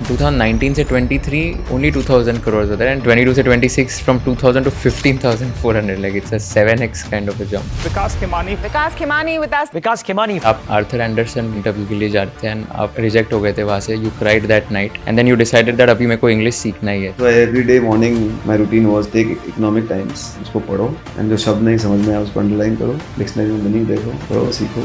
2019 से 23 only 2000 crores होता है and 22 से 26 from 2000 to 15,400 like it's a 7x kind of a jump. Vikas Khemani with us. Vikas Khemani. आप Arthur Andersen interview के लिए जाते हैं आप रिजेक्ट हो गए थे वहाँ से. You cried that night and then you decided that अभी मेरे को इंग्लिश सीखना ही है. तो every day morning my routine was take Economic Times, उसको पढ़ो एंड जो शब्द नहीं समझ में आया उसको अंडरलाइन करो, डिक्शनरी में मीनिंग देखो, पढ़ो सीखो.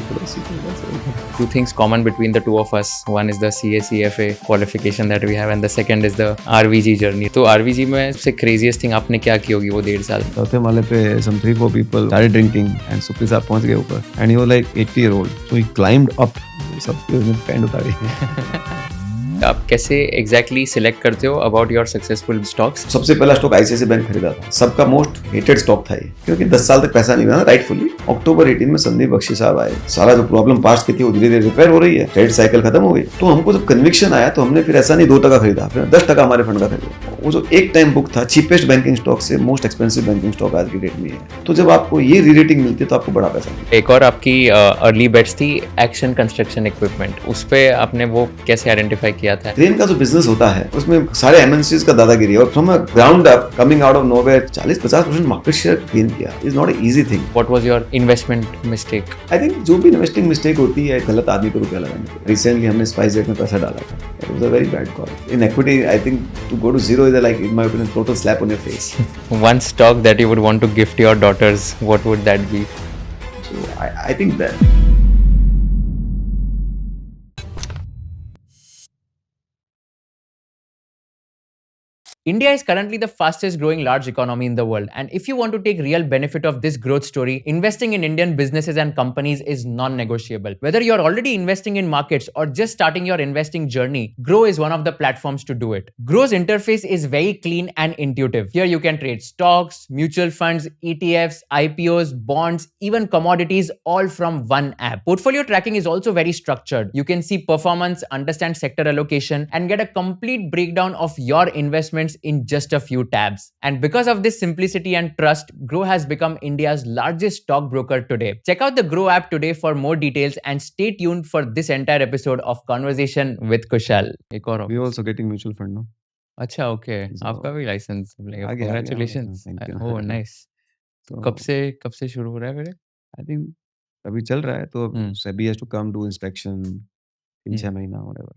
Two things common between the two of us. One is the CA/CFA qualification that we have and the second is the RVG journey. तो RVG में सबसे craziest thing आपने क्या की होगी वो 1.5 साल में? चौथे माले पे some 3-4 people started drinking and सुप्री साहब पहुंच गए ऊपर and he was like 80-year-old, so he climbed up. सबके उसने पैंट उतारी. आप कैसे एग्जैक्टली सिलेक्ट करते हो अबाउट योर सक्सेसफुल स्टॉक्स? सबसे पहला स्टॉक आईसीआईसीआई बैंक खरीदा था. सबका मोस्ट हेटेड स्टॉक था ये, क्योंकि 10 साल तक पैसा नहीं मिला राइटफुली. अक्टूबर 18 में संदीप बख्शी साहब आए. सारा जो प्रॉब्लम पास्ट की थी वो धीरे धीरे रिपेयर हो रही है, ट्रेड साइकिल खत्म हो गई. तो हमको जब कन्विक्शन आया तो हमने फिर ऐसा नहीं 2% खरीदा, फिर 10% हमारे फंड का खरीदा. वो जो एक टाइम बुक था चीपेस्ट बैंकिंग स्टॉक से मोस्ट एक्सपेंसिव बैंकिंग स्टॉक आज की डेट में है. तो जब आपको ये री रेटिंग मिलती है तो आपको बड़ा पैसा मिलता है. एक और आपकी अर्ली बेट्स थी एक्शन कंस्ट्रक्शन इक्विपमेंट. उस पे आपने वो कैसे आइडेंटिफाई किया था? क्रेन का जो बिजनेस होता है उसमें सारे एमएनसीज का दादागिरी है और from a ground up coming out of nowhere 40-50% market share gain किया is not a easy thing. What was your investment mistake? I think जो भी इन्वेस्टिंग मिस्टेक होती है गलत आदमी पे रुपया लगाने. रिसेंटली हमने स्पाइस जेट में पैसा डाला था. It was a very bad call. In equity I think to go to zero is like in my opinion total slap on your face. One stock that you would want to gift your daughters, what would that be? So I think that India is currently the fastest growing large economy in the world. And if you want to take real benefit of this growth story, investing in Indian businesses and companies is non-negotiable. Whether you're already investing in markets or just starting your investing journey, Grow is one of the platforms to do it. Grow's interface is very clean and intuitive. Here you can trade stocks, mutual funds, ETFs, IPOs, bonds, even commodities, all from one app. Portfolio tracking is also very structured. You can see performance, understand sector allocation, and get a complete breakdown of your investments in just a few tabs. And because of this simplicity and trust, Grow has become India's largest stockbroker today. Check out the Grow app today for more details and stay tuned for this entire episode of Conversation with Kushal. एक और we also getting mutual fund now. अच्छा okay So, आपका भी licence आ गया, congratulations. thank you. Oh nice. तो कब से शुरू हो रहा है मेरे? आई थिंक अभी चल रहा है तो hmm. SEBI has to come do inspection 3-6 hmm. महीना whatever.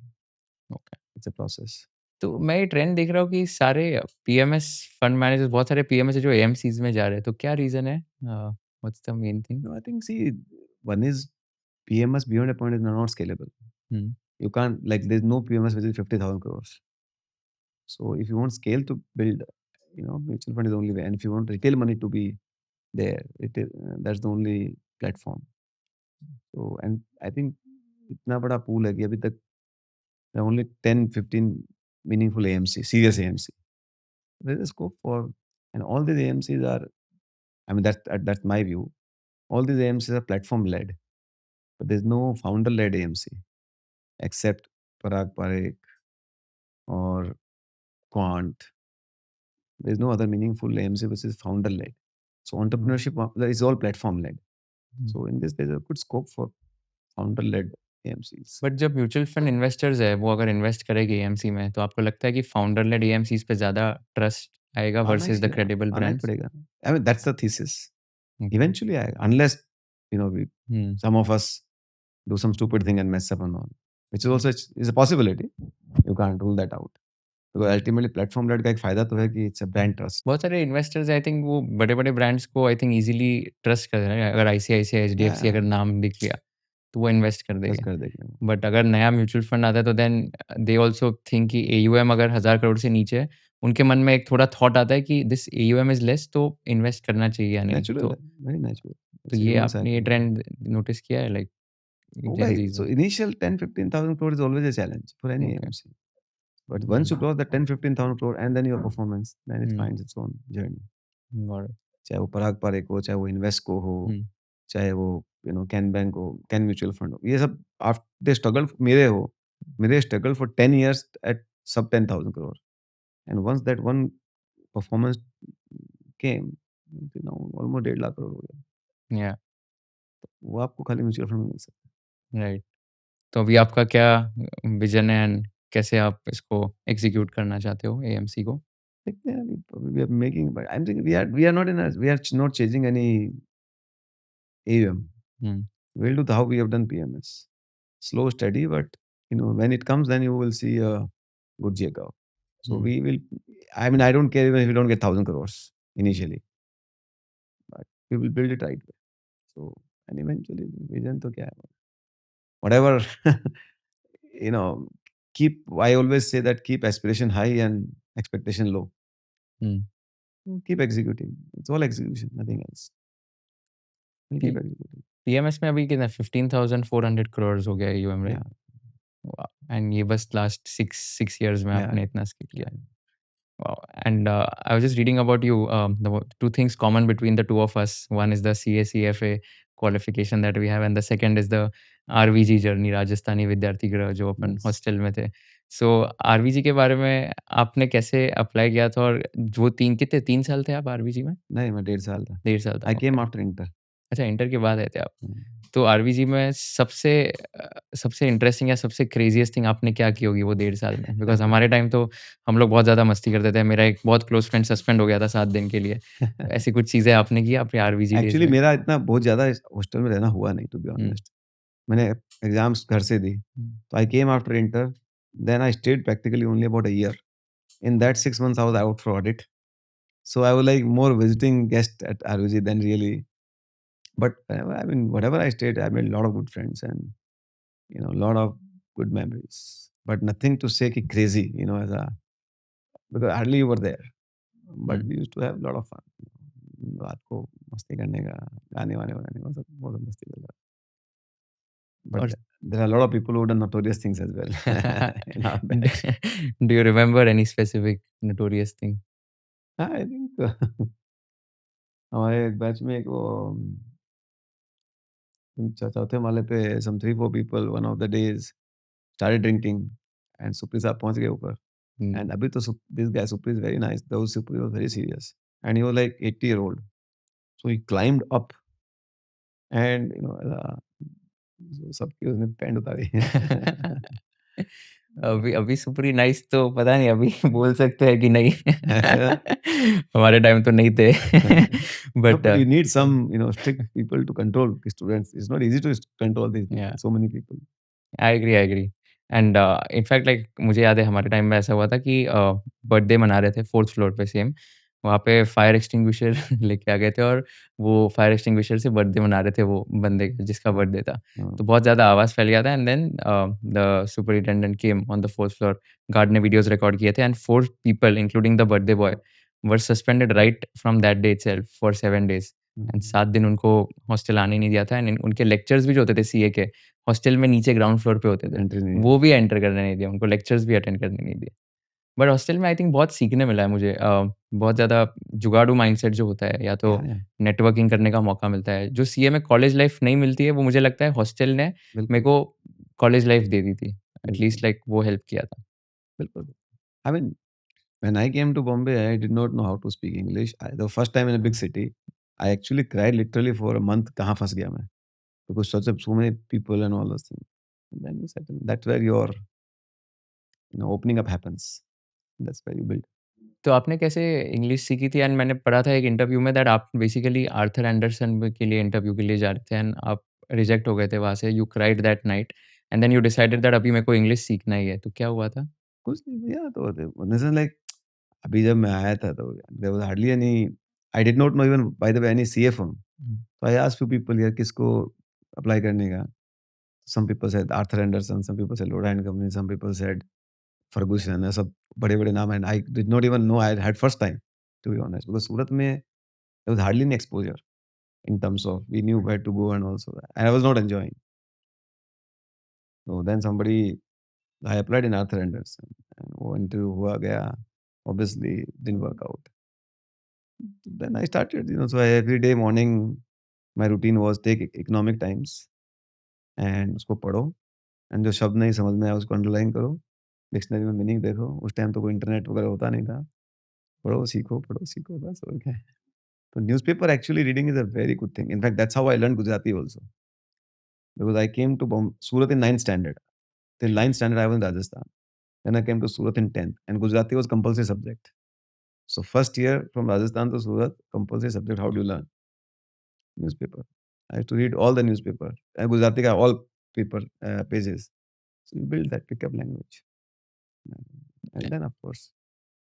Okay. It's a process. तो मैं ये ट्रेंड देख रहा हूँ कि सारे पीएमएस फंड मैनेजर्स बहुत सारे पीएमएस जो एएमसीज में जा रहे हैं. तो क्या रीजन है? What's the main thing? No, I think see one is PMS beyond a point is not scalable. Hmm. You can't like there's no PMS which is 50,000 crores. So if you want scale to build, mutual fund is the only way. And if you want retail money to be there, it is that's the only platform. So and I think इतना बड़ा pool है कि अभी तक there are only 10-15 meaningful AMC, serious AMC. There is a scope for, and all these AMCs are, I mean that's my view. All these AMCs are platform led, but there's no founder led AMC except Parag Parikh or Quant. There's no other meaningful AMC which is founder led. So entrepreneurship is all platform led. So in this there's a good scope for founder led AMCs. But जब mutual fund investors है वो अगर invest करेंगे AMC में तो आपको लगता है कि फाउंडर लेड एएमसीज पे ज्यादा ट्रस्ट आएगा आना वर्सेस द चाहिए, क्रेडिबल आना ही ब्रांड्स? पड़ेगा. I mean that's the thesis. Okay. Eventually, unless we hmm. some of us do some stupid thing and mess up and all, which is also is a possibility. You can't rule that out. Because ultimately platform led का एक फायदा तो है कि it's a brand trust. बहुत सारे investors I think वो बड़े बड़े ब्रांड्स को आई थिंक इजीली ट्रस्ट कर रहे हैं. अगर आईसीआईसीआई एचडीएफसी Yeah. अगर नाम दिख लिया तो वो इन्वेस्ट कर Trust देंगे. कर देंगे. बट अगर नया म्यूचुअल फंड आता है तो देन दे ऑल्सो थिंक कि एयूएम अगर 1000 करोड़ से नीचे है उनके मन में एक थोड़ा थॉट आता है कि दिस एयूएम इज लेस तो इन्वेस्ट करना चाहिए या नहीं. Natural तो है, very natural. तो It's ये human आपने ये cycle. ट्रेंड नोटिस किया है लाइक होगा ही. जेनजीज So में? initial 10-15,000 crore is always a challenge for any Okay. AMC. But once you cross the 10-15,000 crore and then your performance, then it Hmm. finds its own journey. Got it. चाहे वो पराग पारेख हो, चाहे वो Invesco हो, Hmm. चाहे वो Can bank हो, Can mutual fund हो, ये सब आफ्टर स्ट्रगल मेरे struggle for 10 years at sub 10,000 crore. And once that one performance came, almost 1.5 lakh crore हो गया. Yeah. वो आपको खाली म्यूचुअल फंड में मिल सकता राइट. तो अभी आपका क्या विजन है एंड कैसे आप इसको एग्ज़ीक्यूट करना चाहते हो एएमसी को? Like, yeah, we are making, but I'm thinking we are not in a, we are not chasing any AUM. Hmm, We'll do how we have done PMS. Slow, steady, but when it comes, then you will see a good J-curve. So hmm. we will. I mean, I don't care even if we don't get 1,000 crores initially, but we will build it right way. So and eventually, vision to kya hai? Whatever, you know, keep. I always say that keep aspiration high and expectation low. Hmm. Keep executing. It's all execution, nothing else. We'll P keep executing. PMS में अभी कितना 15,400 करोड़ हो गया ईयूएम Yeah, right? वाह! And ये बस last 6 years में yeah, आपने इतना स्केल किया yeah. है। Wow. And I was just reading about you. Two things common between the two of us. One is the CA/CFA qualification that we have, and the second is the RVG journey, Rajasthani विद्यार्थी गृह जो अपन Yes. Hostel में थे। सो आरवीजी के बारे में आपने कैसे अप्लाई किया था और वो 3 साल थे आप आरवीजी में? नहीं, मैं 1.5 साल था। 1.5 साल था, आई केम ओके। After inter. अच्छा इंटर के बाद आए थे आप। हुँ। तो आरवीजी में सबसे इंटरेस्टिंग या सबसे क्रेज़ीएस्ट थिंग आपने क्या की होगी वो 1.5 साल में? बिकॉज़ हमारे टाइम तो हम लोग बहुत ज़्यादा मस्ती करते थे। मेरा एक बहुत क्लोज़ फ्रेंड सस्पेंड हो गया था 7 दिन के लिए। ऐसी कुछ चीज़ें आपने की अपने आरवीजी डेज़ एक्चुअली में? मेरा इतना बहुत ज़्यादा इस हॉस्टल में रहना हुआ नहीं, टू बी हुँ, ऑनेस्ट। मैंने एग्ज़ाम्स घर से दी। हुँ। तो I came after inter, then I stayed practically only about a year. In that 6 months I was out for audit. So I was like more visiting guest at ROG than really, but I mean whatever I stayed, I made lot of good friends and lot of good memories, but nothing to say कि crazy as a, because hardly you were there, but hmm. We used to have lot of fun. रात को मस्ती करने का, गाने-वाने बनाने का, सब बहुत मस्ती करते। But और there are a lot of people who've done notorious things as well in our batch. Do you remember any specific notorious thing? I think हमारे बैच में एक वो चौथे माले पे some 3-4 people one of the days started drinking and Supri साहब पहुंच गए ऊपर, हुँ। and अभी तो this guy Supri is very nice. Those Supri was very serious and he was like 80-year-old. So he climbed up and सबकी उसने pant उतारी। अभी अभी सुपर नाइस तो पता नहीं अभी बोल सकते हैं कि नहीं हमारे टाइम तो नहीं थे No, but but you need some, strict people to control the students. It's not easy to control these people, या so many people. I agree and in fact like मुझे याद है हमारे टाइम में ऐसा हुआ था कि बर्थडे मना रहे थे 4th फ्लोर पे सेम वहाँ पे फायर एक्सटिंग्विशर लेके आ गए थे और वो फायर एक्सटिंग्विशर से बर्थडे मना रहे थे वो बंदे का जिसका हाँ, बर्थडे था हाँ, तो बहुत ज़्यादा आवाज़ फैल गया था and then the superintendent came on the 4th floor guard ने वीडियोस रिकॉर्ड किए थे and 4 people including the birthday boy were suspended right from that day itself for 7 days and hmm, 7 दिन उनको हॉस्टल आने नहीं दिया था एंड उनके लेक्चर्स भी जो होते थे सीए के हॉस्टल में नीचे ग्राउंड फ्लोर पे होते थे। एंट्री नहीं है। वो भी एंटर करने नहीं दिया, उनको लेक्चर्स भी अटेंड करने नहीं दिए। बट हॉस्टल में आई थिंक बहुत सीखने मिला है मुझे बहुत ज़्यादा जुगाड़ू माइंडसेट जो होता है या तो या, नेटवर्किंग करने का मौका मिलता है। जो सीए में कॉलेज लाइफ नहीं मिलती है, वो मुझे लगता है हॉस्टल ने मेरे बिल्कुल, को कॉलेज लाइफ दे दी थी। बिल्कुल, एटलीस्ट लाइक वो हेल्प किया था। बिल्कुल। I mean, when I came to Bombay, I did not know how to speak English. The first time in a big city, I actually cried literally for a month. कहाँ फंस गया मैं? Because so many people and all those things. And then you settle. That's where your opening up happens. That's where you build. तो आपने कैसे English सीखी थी? And मैंने पढ़ा था एक इंटरव्यू में दैट आप बेसिकली आर्थर एंडरसन के लिए इंटरव्यू के लिए जा रहे थे एंड आप रिजेक्ट हो गए थे वहाँ से। You cried that night and then you decided that अभी मेरे को इंग्लिश सीखना ही है। तो क्या हुआ था? कुछ नहीं भैया, तो this is like अभी जब मैं आया था तो there was hardly any. I did not know even by the way any CA firm. Hmm, So I asked few people यार किसको अप्लाई करने का. Some people said Arthur Anderson, some people said Loda and Company, some people said Ferguson. सब बड़े-बड़े नाम and I did not even know. I had first time to be honest because सूरत में there was hardly any exposure in terms of we knew where to go and also that. And I was not enjoying. So then somebody I applied in Arthur Anderson and वो interview हुआ गया. Obviously didn't work out. Then I started, so every day morning my routine was take economic times and उसको पढ़ो and जो शब्द नहीं समझ में आया उसको अंडरलाइन करो, डिक्शनरी में मीनिंग देखो। उस टाइम तो कोई इंटरनेट वगैरह होता नहीं था। पढ़ो सीखो बस और क्या है। तो newspaper actually reading is a very good thing. In fact that's how I learn Gujarati also because I came to Surat in 9th standard. Till 9th standard I was in Rajasthan. Then I came to Surat in 10th, and Gujarati was compulsory subject. So first year from Rajasthan to Surat, compulsory subject. How do you learn? Newspaper. I have to read all the newspaper. Gujarati ka all paper pages. So you build that pickup language, and then of course,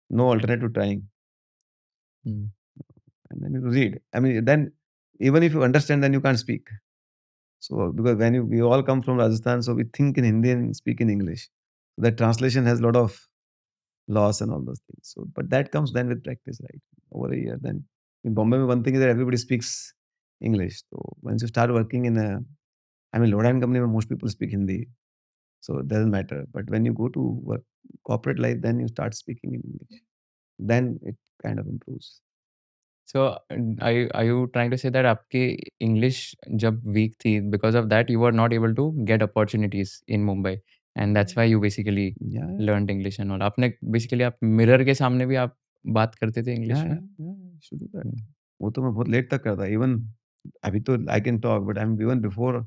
no alternative trying, Hmm. and then you read. I mean, then even if you understand, then you can't speak. So because when we all come from Rajasthan, so we think in Hindi and speak in English. That translation has a lot of loss and all those things. So, but that comes then with practice, right? Over a year, then in Bombay, one thing is that everybody speaks English. So once you start working in a, I mean, Lord and Company, most people speak Hindi, so it doesn't matter. But when you go to work, corporate life, then you start speaking in English. Then it kind of improves. So, are you trying to say that आपकी English जब weak थी, because of that you were not able to get opportunities in Mumbai, and that's why you basically Yeah, yeah, learned English and all. आपने basically आप mirror के सामने भी आप बात करते थे yeah, English yeah, में? yeah, should do that. हुँ, वो तो मैं बहुत लेट तक करता इवन अभी तो I can talk but I am even before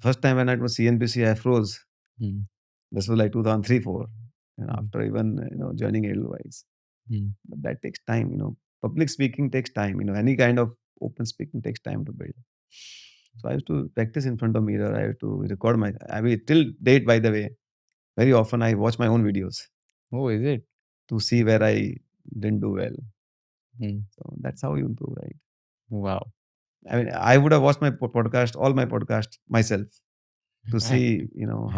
first time when I was CNBC I froze. Hmm, This was like 2003 4, and hmm, after even joining Edelweiss. Hmm, But that takes time. Public speaking takes time. Any kind of open speaking takes time to build. So I used to practice in front of mirror. I used to record my. I mean, till date, by the way, very often I watch my own videos Oh, is it? to see where I didn't do well. Hmm, So that's how you improve, right? wow. I mean, I would have watched my podcast, all my podcast myself to see,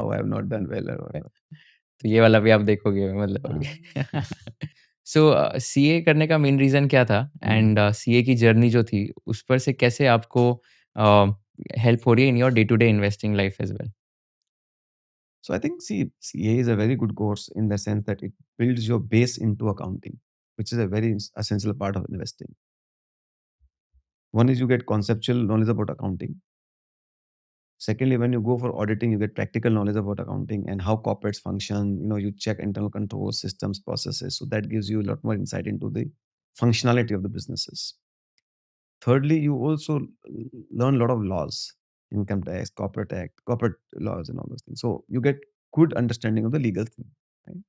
how I have not done well or whatever. तो ये वाला भी आप देखोगे मतलब हाँ, अभी। सो CA करने का मेन रीज़न क्या था? हम्म। एंड सीए की जर्नी जो थी, उस पर से कैसे आपको हेल्प हो रही है in your day to day investing life as well? So I think CA is a very good course in the sense that it builds your base into accounting, which is a very essential part of investing. One is you get conceptual knowledge about accounting. Secondly, when you go for auditing, you get practical knowledge about accounting and how corporates function. You check internal control systems, processes. So that gives you a lot more insight into the functionality of the businesses. Thirdly, you also learn a lot of laws, income tax, corporate act, corporate laws, and all those things. So you get good understanding of the legal thing. Right?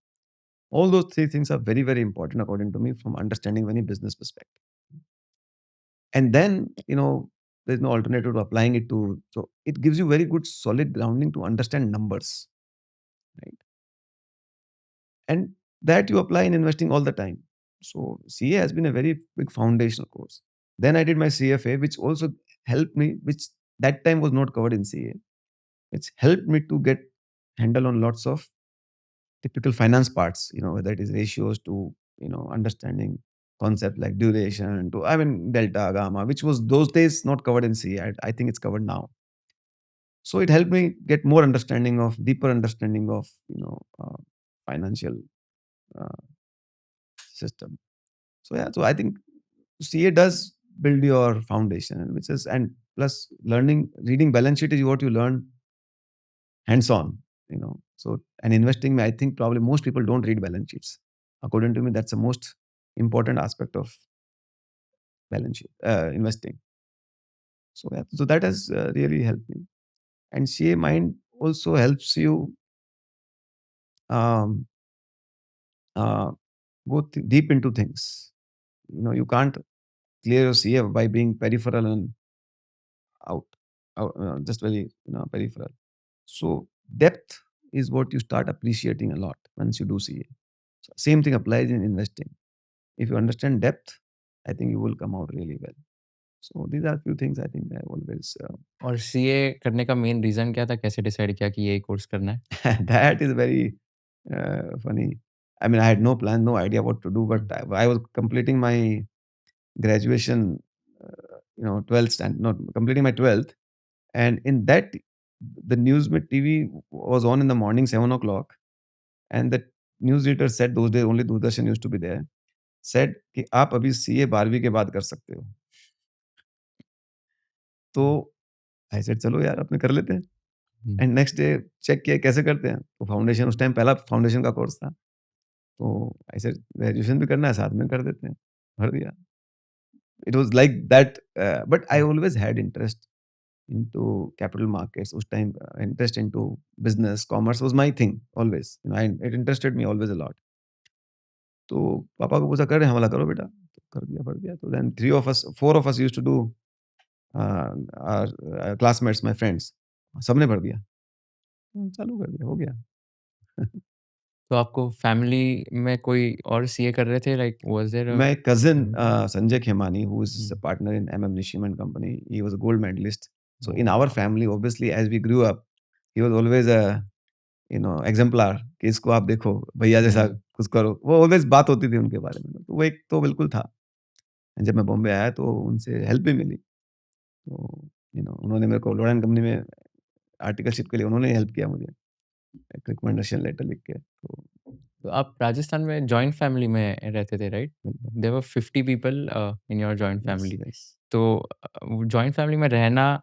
All those three things are very, very important according to me from understanding any business perspective. And then, there's no alternative to applying it to. So it gives you very good solid grounding to understand numbers, right? And that you apply in investing all the time. So CA has been a very big foundational course. Then I did my CFA, which also helped me, which that time was not covered in CA. It's helped me to get handle on lots of typical finance parts, whether it is ratios to, understanding concept like duration to, I mean, delta, gamma, which was those days not covered in CA. I think it's covered now. So it helped me get more understanding of, deeper understanding of, financial uh, system. So yeah, so I think CA does build your foundation, which is, and plus reading balance sheet is what you learn hands on, So, and investing, I think probably most people don't read balance sheets. According to me, that's the most important aspect of balance sheet investing. So, yeah, so that has really helped me. And CA Mind also helps you um, uh, go deep into things. You can't clear your CA by being peripheral and out, just very peripheral. So depth is what you start appreciating a lot once you do CA. So same thing applies in investing. If you understand depth, I think you will come out really well. So these are few things I think I always. और CA करने का main reason क्या था? कैसे decide किया कि यही course करना है? That is very funny. I mean, I had no plan, no idea what to do, but hmm, I was completing my graduation, 12th stand, not completing my 12th, and in that, the Newsmit TV was on in the morning, 7 o'clock, and the news reader said those days only Doordarshan used to be there. Said कि आप अभी CA 12वीं के बाद कर सकते हो. तो हुँ, आई सेड चलो यार अपने कर लेते हैं. हुँ, एंड नेक्स्ट डे चेक किया कैसे करते हैं. तो फाउंडेशन उस टाइम पहला फाउंडेशन का कोर्स था. तो आई सेड ग्रेजुएशन भी करना है साथ में कर देते हैं. भर दिया. It was like that but I always had interest into capital markets. उस time interest into business, commerce was my thing always. You know, it interested me always a lot. तो पापा को पूछा कर हवाला करो बेटा, तो कर दिया पढ़ दिया। तो then 4 of us used to do our classmates, my friends, सबने भर दिया। चालू कर दिया, हो गया। तो आपको फैमिली में कोई और सीए कर रहे थे? Like was there a My cousin hmm, Sanjay Khemani, who is a hmm, partner in MM Nishim and Company, he was a gold medalist. So in oh our wow! family, obviously, as we grew up, he was always a exemplar कि इसको आप देखो भैया जैसा हुँ, कुछ करो। वो always बात होती थी उनके बारे में। तो वो एक तो बिल्कुल था। जब मैं बॉम्बे आया तो उनसे हेल्प भी मिली। तो उन्होंने मेरे को लॉरेन कंपनी में आर्टिकलशिप के लिए उन्होंने हेल्प किया मुझे, एक रिकमेंडेशन लेटर लिख के। तो तो आप राजस्थान में जॉइंट फैमिली में रहते थे, right? There were 50 people in your joint yes, family. Yes. तो जॉइंट फैमिली में रहना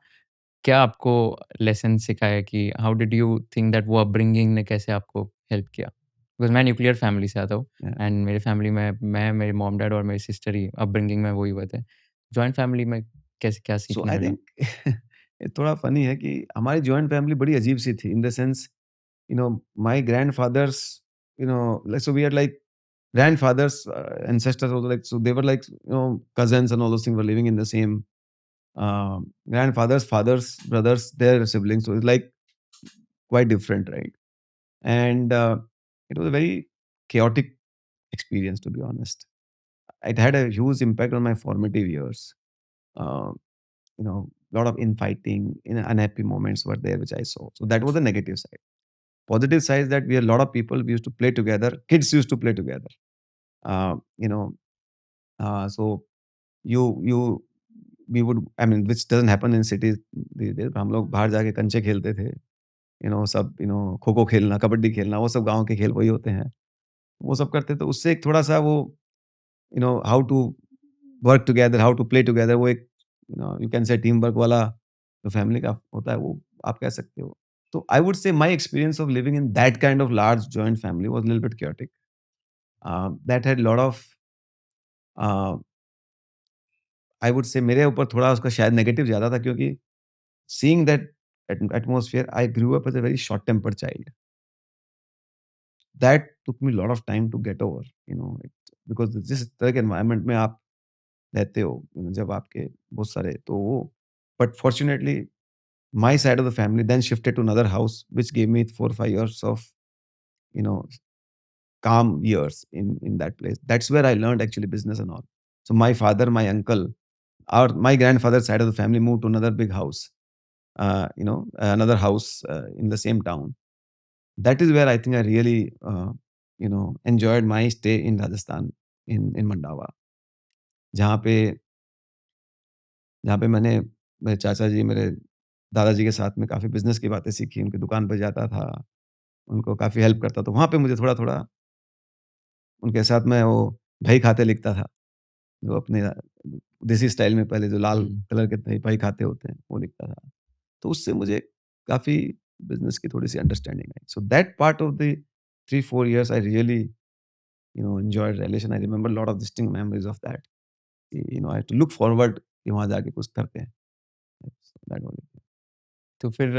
क्या आपको लेसन सिखाया कि how did you think that वो अपब्रिंगिंग ने कैसे आपको हेल्प किया? बिकॉज़ मैं न्यूक्लियर फैमिली से आता हूँ एंड मेरे फैमिली में मैं, मेरे मॉम-डैड और मेरी सिस्टर ही अपब्रिंगिंग में वही हुए थे। जॉइंट फैमिली में कैसे क्या सो सीखने आई मिला? थिंक ये थोड़ा फनी है कि हमारी जॉइंट फैमिली बड़ी अजीब-सी थी इन the sense my grandfathers, like, so we had like grandfathers and sisters also, like, so they were like, cousins and all those things were living in the same grandfathers, fathers, brothers, their siblings. So it's like quite different, right? And it was a very chaotic experience, to be honest. It had a huge impact on my formative years. Uh, a lot of infighting, unhappy moments were there, which I saw. So that was the negative side. Positive side is that we a lot of people we used to play together. Kids used to play together. Uh, you know, so you we would, I mean, which doesn't happen in cities these days. हम लोग बाहर जाके कंचे खेलते थे। सब खो खो खेलना, कबड्डी खेलना, वो सब गांव के खेल वही होते हैं। वो सब करते तो उससे एक थोड़ा सा वो how to work together, how to play together, वो एक you can say team work वाला जो फैमिली का होता है वो आप कह सकते हो। तो I would say my experience of living in that kind of large joint family was little bit chaotic. That had lot of uh, I would say मेरे ऊपर थोड़ा उसका शायद नेगेटिव ज़्यादा था क्योंकि seeing that atmosphere I grew up as a very short tempered child. That took me lot of time to get over, because जिस तरह के एनवायरनमेंट में आप रहते हो, जब आपके बहुत सारे तो वो, but fortunately my side of the family then shifted to another house which gave me 4 or 5 years of you know calm years in that place. That's where I learned actually business and all. So my father, my uncle, or my grandfather's side of the family moved to another big house, another house in the same town. That is where I think I really enjoyed my stay in Rajasthan, in Mandawa, जहाँ पे जहाँ पे मैंने मेरे चाचा जी, मेरे दादाजी के साथ में काफ़ी बिज़नेस की बातें सीखी, उनकी दुकान पे जाता था, उनको काफ़ी हेल्प करता था। वहाँ पे मुझे थोड़ा-थोड़ा उनके साथ में वो बही खाते लिखता था, जो अपने देसी स्टाइल में पहले जो लाल हुँ। कलर के बही खाते होते हैं, वो लिखता था। तो उससे मुझे काफ़ी बिज़नेस की थोड़ी-सी अंडरस्टैंडिंग आई। So that part of the 3-4 years I really enjoyed relation. I remember lot of distinct memories of that कि I have to look forward कि वहाँ जाके कुछ करते हैं। That was it. तो फिर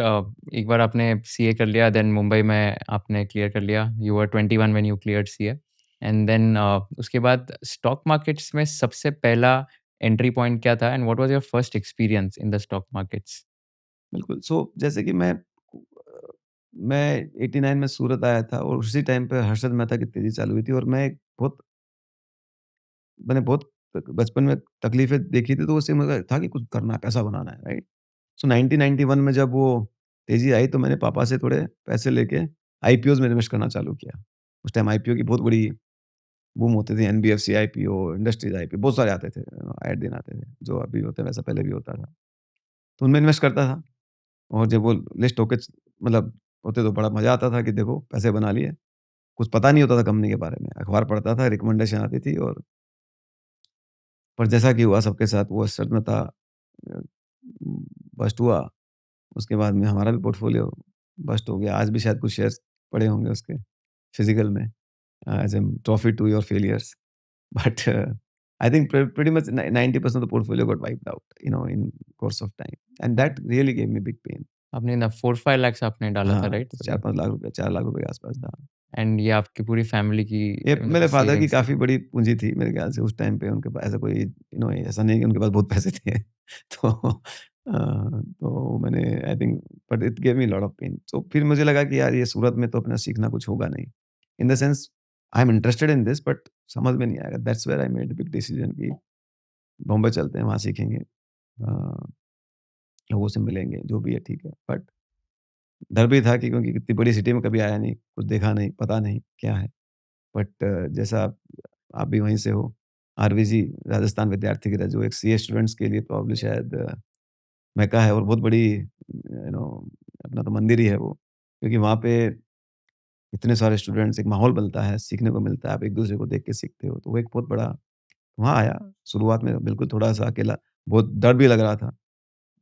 एक बार आपने सीए कर लिया, देन मुंबई में आपने क्लियर कर लिया। You were 21 when you cleared CA and then उसके बाद स्टॉक मार्केट्स में सबसे पहला एंट्री पॉइंट क्या था and what was your first experience in the stock markets? बिल्कुल, सो जैसे कि मैं 89 में सूरत आया था और उसी टाइम पे हर्षद मेहता की तेज़ी चालू हुई थी और मैंने बहुत बचपन में तकलीफ़ें देखी थी, तो उससे मुझे था कि कुछ करना है, पैसा बनाना है, राइट? सो 1991 में जब वो तेज़ी आई, तो मैंने पापा से थोड़े पैसे लेके आईपीओज़ में इन्वेस्ट करना चालू किया। उस टाइम आईपीओ की बहुत बड़ी बूम होती थी, एनबीएफसी आईपीओ, इंडस्ट्रीज़ आईपीओ, बहुत सारे आते थे, आए दिन आते थे, जो अभी होते हैं वैसा पहले भी होता था। तो उनमें इन्वेस्ट करता था और जब वो लिस्ट होके मतलब होते तो बड़ा मज़ा आता था कि देखो पैसे बना लिए। कुछ पता नहीं होता था कंपनी के बारे में, अखबार पढ़ता था, रिकमेंडेशन आती थी और पर जैसा कि हुआ सबके साथ वो सच में था, अ, बस्ट हुआ, उसके बाद में हमारा भी पोर्टफ़ोलियो बस्ट हो गया। आज भी शायद कुछ शेयर्स पड़े होंगे उसके फिज़िकल में, as an trophy to your failures. But I think pretty much 90% of the portfolio got wiped out, in course of time, and that really gave me big pain. आपने ना 4-5 लाख आपने डाला था, हाँ, राइट? तो 4-5 लाख रुपए, 4 लाख रुपए के आसपास था। एंड ये आपकी पूरी फैमिली की ये मतलब मेरे फादर की सेविंग्स थी। काफ़ी बड़ी पूँजी थी मेरे ख्याल से उस टाइम पे उनके पास ऐसा कोई ऐसा नहीं है कि उनके पास बहुत पैसे थे। तो तो मैंने I think but it gave me lot of pain. So फिर मुझे लगा कि यार ये सूरत में तो अपना सीखना कुछ होगा नहीं। In the sense I am interested in this but समझ में नहीं आएगा। That's where I made the big decision कि बॉम्बे चलते हैं, वहाँ सीखेंगे। लोगों से मिलेंगे, जो भी है ठीक है। बट डर भी था कि क्योंकि इतनी बड़ी सिटी में कभी आया नहीं, कुछ देखा नहीं, पता नहीं क्या है। बट जैसा आप भी वहीं से हो, आरवीजी राजस्थान विद्यार्थी गृह जो एक सीए स्टूडेंट्स के लिए प्रॉब्ली शायद मेक्का है और बहुत बड़ी अपना तो मंदिर ही है वो। क्योंकि वहाँ पे इतने सारे स्टूडेंट्स, एक माहौल बनता है, सीखने को मिलता है, आप एक-दूसरे को देख के सीखते हो। तो वो एक बहुत बड़ा वहाँ आया, शुरुआत में बिल्कुल थोड़ा-सा अकेला, बहुत डर भी लग रहा था।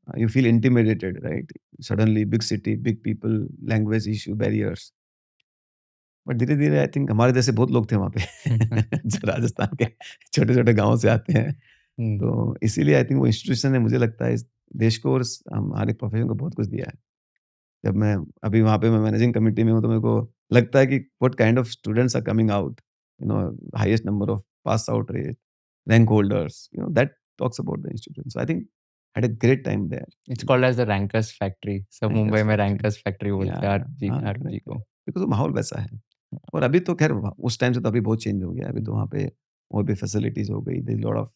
You feel intimidated right? Suddenly big city, big people, language issue, barriers. But धीरे-धीरे आई थिंक हमारे जैसे बहुत लोग थे वहाँ पे जो राजस्थान के छोटे-छोटे गाँव से आते हैं। हुँ। तो इसीलिए आई थिंक वो इंस्टीट्यूशन ने मुझे लगता है इस देश को और हमारे प्रोफ़ेशन को बहुत कुछ दिया है। जब मैं अभी वहाँ पे मैं मैनेजिंग कमिटी में हूँ तो मेरे को लगता है कि what kind of students are coming out, highest number of pass out rate, rank holders, that talks about the institution. So I think had a great time there. It's called as the rankers factory. सब Mumbai rankers में फैक्ट्री। Rankers factory बोलते हैं हाँ, RG correct, को। Correct. Because वो माहौल वैसा है। और अभी तो ख़ैर उस टाइम से तो अभी बहुत चेंज हो गया है। अभी तो वहाँ पे और भी फैसिलिटीज़ हो गई। There is lot of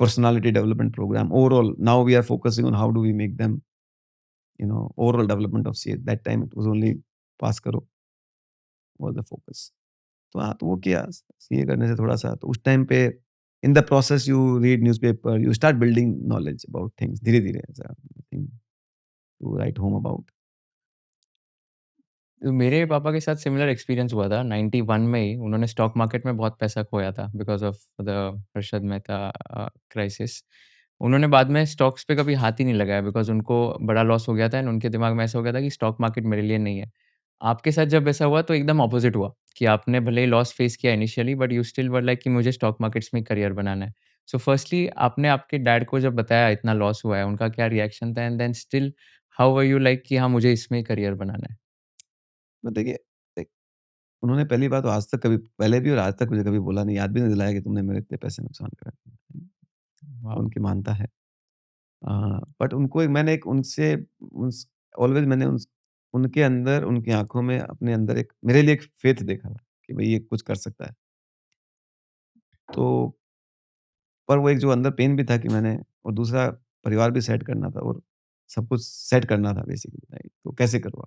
personality development program. Overall now we are focusing on how do we make them overall development of CA. That time it was only pass करो वाज़ द फोकस। तो हाँ, तो वो किया CA करने से थोड़ा-सा तो उस टाइम पे in the process you read newspaper, you start building knowledge about things धीरे-धीरे ऐसा thing to write home about. तो मेरे पापा के साथ सिमिलर एक्सपीरियंस हुआ था 91 में ही। उन्होंने स्टॉक मार्केट में बहुत पैसा खोया था because of the Harshad Mehta crisis. उन्होंने बाद में स्टॉक्स पे कभी हाथ ही नहीं लगाया बिकॉज़ उनको बड़ा लॉस हो गया था एंड उनके दिमाग में ऐसा हो गया था कि स्टॉक मार्केट मेरे लिए नहीं है। आपके साथ जब ऐसा हुआ तो एकदम अपोज़िट हुआ कि आपने भले ही लॉस फेस किया initially but you still were like कि मुझे स्टॉक मार्केट्स में करियर बनाना है। सो फर्स्टली आपने आपके डैड को जब बताया इतना लॉस हुआ है, उनका क्या रिएक्शन था? And then still how were you like कि हाँ, मुझे इसमें ही करियर बनाना है? बट देखिए उन्होंने पहली बात तो आज तक कभी पहले भी और आज तक मुझे कभी बोला नहीं, याद भी नहीं दिलाया कि तुमने मेरे इतने पैसे नुकसान कराए। वाओ! उनकी मानता है। बट उनको मैंने एक उनसे उस ऑलवेज़ मैंने उनके अंदर, उनकी आँखों में, अपने अंदर एक मेरे लिए एक फ़ेथ देखा था कि भई ये कुछ कर सकता है। तो पर वो एक जो अंदर पेन भी था कि मैंने और दूसरा परिवार भी सेट करना था और सब कुछ सेट करना था बेसिकली राइट? तो कैसे करूँ?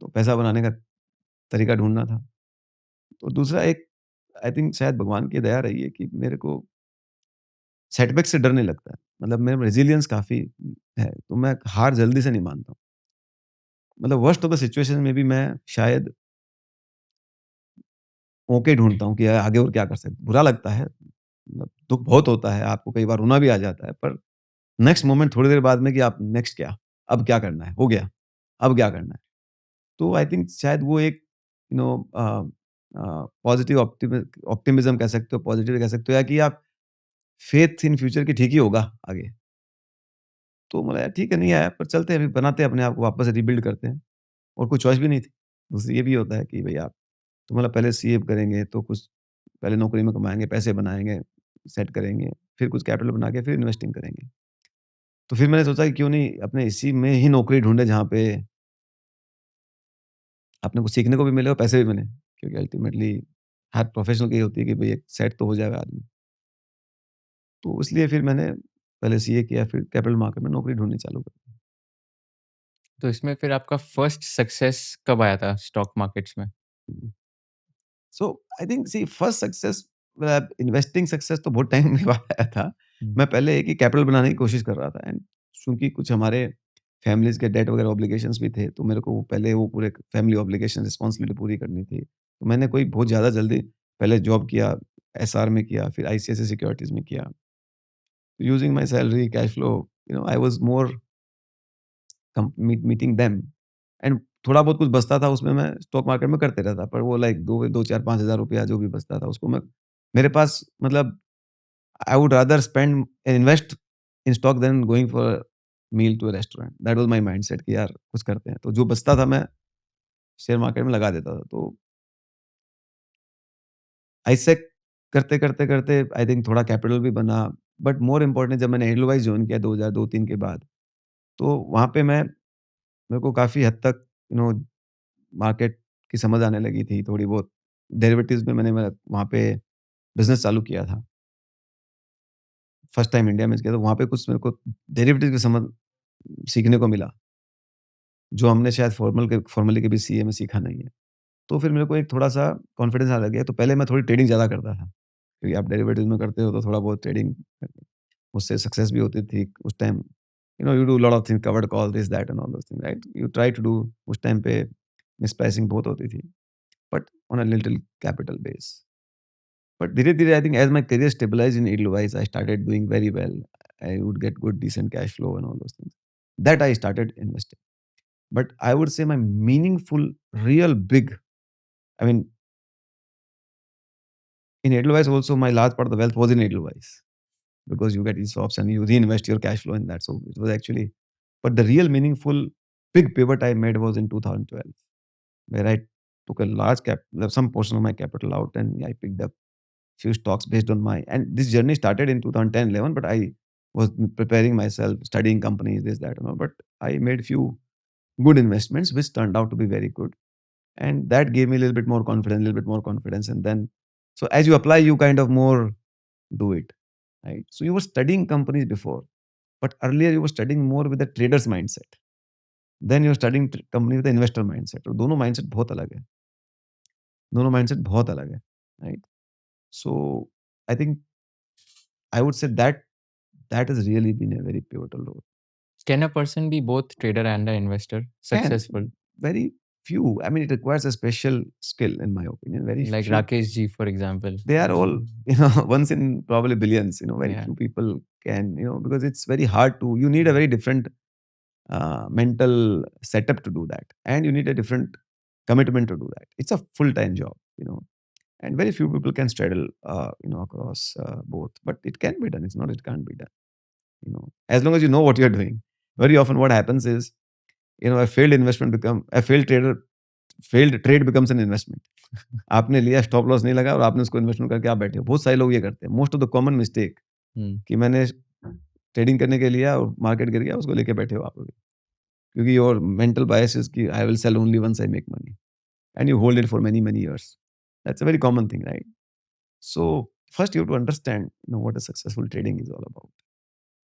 तो पैसा बनाने का तरीका ढूँढना था। तो दूसरा एक आई थिंक शायद भगवान की दया रही है कि मेरे को सेटबैक से डर नहीं लगता है। मतलब मेरे में रेज़िलियंस काफ़ी है, तो मैं हार जल्दी से नहीं मानता हूँ। मतलब वर्स्ट ऑफ द सिचुएशन में भी मैं शायद मौके ढूँढता हूँ कि यार आगे और क्या कर सकते हैं। बुरा लगता है, मतलब दुःख बहुत होता है, आपको कई बार रोना भी आ जाता है, पर नेक्स्ट मोमेंट थोड़ी देर बाद में कि आप नेक्स्ट क्या? अब क्या करना है? हो गया, अब क्या करना है? तो आई थिंक शायद वो एक पॉज़िटिव ऑप्टिमिज़्म कह सकते हो, पॉज़िटिव कह सकते हो या कि आप फेथ इन फ्यूचर कि ठीक ही होगा आगे। तो बोला यार ठीक है, नहीं आया पर चलते हैं अभी बनाते हैं अपने आप को वापस से रिबिल्ड करते हैं और कोई चॉइस भी नहीं थी। दूसरी ये भी होता है कि भई आप तो मतलब पहले सीए करेंगे तो कुछ पहले नौकरी में कमाएँगे, पैसे बनाएँगे, सेट करेंगे, फिर कुछ कैपिटल बना के फिर इन्वेस्टिंग करेंगे। तो फिर मैंने सोचा कि क्यों नहीं अपने इसी में ही नौकरी ढूँढे जहाँ पे अपने को सीखने को भी मिले और पैसे भी मिलें। क्योंकि अल्टीमेटली हर प्रोफ़ेशनल की यही होती है कि भई एक सेट तो हो जाएगा आदमी। तो इसलिए फिर मैंने पहले सीए किया फिर कैपिटल मार्केट में नौकरी ढूँढनी चालू कर दी। तो इसमें फिर आपका फर्स्ट सक्सेस कब आया था स्टॉक मार्केट्स में? So I think see first success investing success तो बहुत टाइम के बाद आया था। हुँ। मैं पहले एक ही कैपिटल बनाने की कोशिश कर रहा था एंड चूँकि कुछ हमारे फैमिलीज़ के डेट वगैरह ऑब्लिगेशंस भी थे, तो मेरे को पहले वो पूरे फैमिली ऑब्लिगेशन रिस्पॉन्सिबिलिटी पूरी करनी थी। तो मैंने कोई बहुत ज़्यादा जल्दी पहले जॉब किया, एसआर में किया, फिर आईसीआईसीआई सिक्योरिटीज़ में किया। Using my salary, cash flow, I was more meeting them and थोड़ा बहुत कुछ बचता था उसमें मैं स्टॉक मार्केट में करते रहता। पर वो लाइक 2 4 5,000 रुपया जो भी बचता था उसको मैं मेरे पास मतलब I would rather spend and invest in stock than going for a meal to a restaurant. That was my mindset कि यार कुछ करते हैं। तो जो बचता था मैं शेयर मार्केट में लगा देता था। तो ऐसे करते आई थिंक थोड़ा कैपिटल भी बना। बट मोर इम्पोर्टेंट जब मैंने एडलवाइस जॉइन किया 2002-3 के बाद, तो वहाँ पे मेरे को काफ़ी हद तक मार्केट की समझ आने लगी थी थोड़ी बहुत। डेरिवेटिव्स में मैं वहाँ पे बिज़नेस चालू किया था। फर्स्ट टाइम इंडिया में किया, तो वहाँ पे कुछ मेरे को डेरिवेटिव की समझ सीखने को मिला, जो हमने शायद फॉर्मली कभी सीए में सीखा नहीं है। तो फिर मेरे को एक थोड़ा-सा कॉन्फिडेंस आने लग गया। तो पहले मैं थोड़ी ट्रेडिंग ज़्यादा करता था, क्योंकि आप डेरिवेटिव्स में करते हो तो थोड़ा बहुत ट्रेडिंग उससे सक्सेस भी होती थी उस time. You do lot of things, covered call, this that and all those things, right? You try to do. उस टाइम पे मिस प्राइसिंग बहुत होती थी, but on a little capital base. But धीरे-धीरे I think as my career stabilized in Edelweiss, I started doing very well. I would get good decent cash flow and all those things. That I started investing. But I would say my meaningful, real big, I mean, in Edelweiss also my large part of the wealth was in Edelweiss, because you get ESOPs and you reinvest your cash flow in that. So it was actually, but the real meaningful big pivot I made was in 2012, where I took a large some portion of my capital out, and I picked up few stocks based on my, and this journey started in 2010-11, but I was preparing myself, studying companies, this, that, and all. But I made few good investments, which turned out to be very good. And that gave me a little bit more confidence, a little bit more confidence. And then, so as you apply, you kind of more do it, right? So you were studying companies before, but earlier you were studying more with the trader's mindset. Then you're studying company with the investor mindset. तो दोनों mindset बहुत अलग है. दोनों mindset बहुत अलग है, right? So I think I would say that has really been a very pivotal role. Can a person be both trader and an investor Can successful? very few. I mean, it requires a special skill, in my opinion. Very Like few. Rakesh ji, for example. They are all, once in probably billions. Very Yeah. few people can, because it's very hard to. You need a very different mental setup to do that, and you need a different commitment to do that. It's a full-time job, and very few people can straddle, across both. But it can be done. It's not it can't be done. As long as you know what you're doing. Very often, what happens is, a failed trade becomes an investment. आपने लिया, stop loss नहीं लगा और आपने उसको investment करके आप बैठे हो। बहुत सारे लोग ये करते हैं। Most of the common mistake कि मैंने ट्रेडिंग करने के लिया और मार्केट गिर गया, उसको लेके बैठे हो आप लोग। क्योंकि योर मेंटल बायस इज कि I will sell only once I make money, and you hold it for many many years. That's a very common thing, right? So first you have to understand what a successful trading is all about.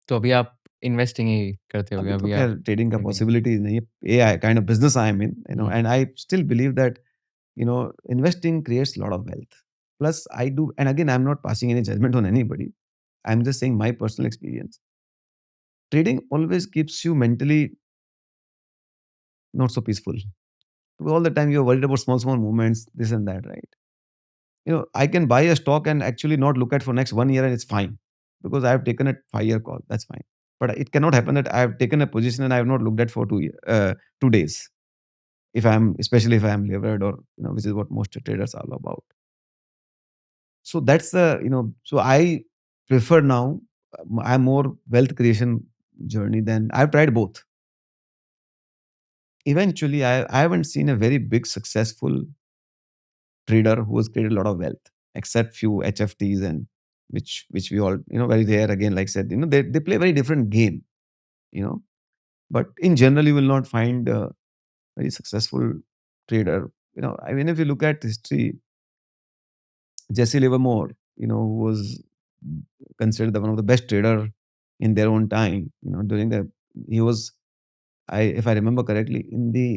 तो अभी आप investing ही करते होगे, अभी तो अभी खैर आप ट्रेडिंग का trading- पॉसिबिलिटी नहीं है। A kind of business I am in, and I still believe that investing creates a lot of wealth. Plus, I do, and again, I'm not passing any judgment on anybody. I'm just saying my personal experience. Trading always keeps you mentally not so peaceful. Because all the time you're worried about small, small movements, this and that, right? I can buy a stock and actually not look at for next 1 year and it's fine, because I have taken a 5-year call. That's fine. But it cannot happen that I have taken a position and I have not looked at for 2 days. Especially if I am levered, or which is what most traders are all about. So that's so I prefer now, I'm more wealth creation journey than I've tried both. Eventually, I haven't seen a very big successful trader who has created a lot of wealth, except few HFTs, and which we all, very rare. Again, like I said, they play a very different game, you know. But in general, you will not find a very successful trader. I mean, if you look at history, Jesse Livermore, who was considered one of the best trader in their own time. During he was, if I remember correctly, in the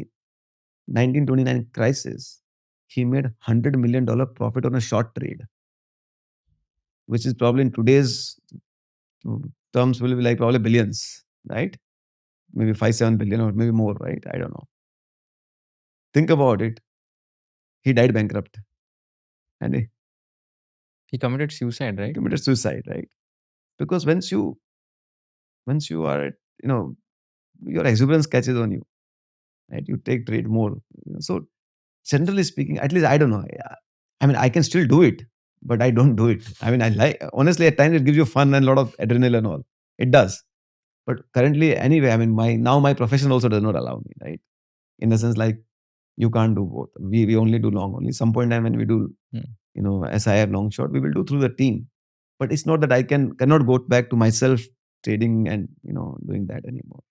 1929 crisis, he made $100 million profit on a short trade, which is probably in today's terms will be like probably billions, right? Maybe 5-7 billion or maybe more, right? I don't know. Think about it. He died bankrupt, and He committed suicide, he right? committed suicide, right? Because once you are at, your exuberance catches on you, right? You take trade more. So generally speaking, at least I don't know. I mean, I can still do it, but I don't do it. I mean, I like, honestly, at times it gives you fun and a lot of adrenaline and all. It does. But currently, anyway, I mean, my profession also does not allow me, right? In the sense, like, you can't do both. We only do long only. Some point in time when we do, SIF long short, we will do through the team. But it's not that I cannot go back to myself trading and doing that anymore.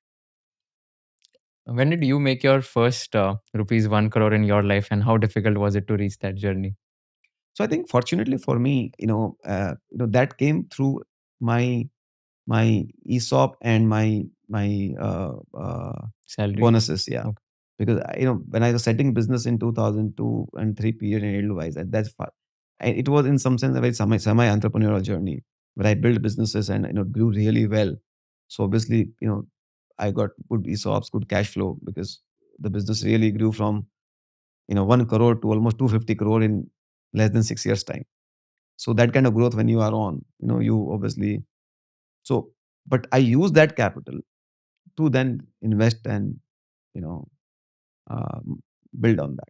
When did you make your first rupees 1 crore in your life, and how difficult was it to reach that journey? So I think fortunately for me, that came through my my ESOP and my Salary? bonuses. Yeah, Okay. because when I was setting business in 2002 and 3 period in Edelweiss, that's far. It was in some sense a very semi entrepreneurial journey where I built businesses and grew really well. So obviously, I got good ESOPs, good cash flow because the business really grew from 1 crore to almost 250 crore in less than 6 years time. So that kind of growth when you are on, you obviously so. But I use that capital to then invest and you know build on that.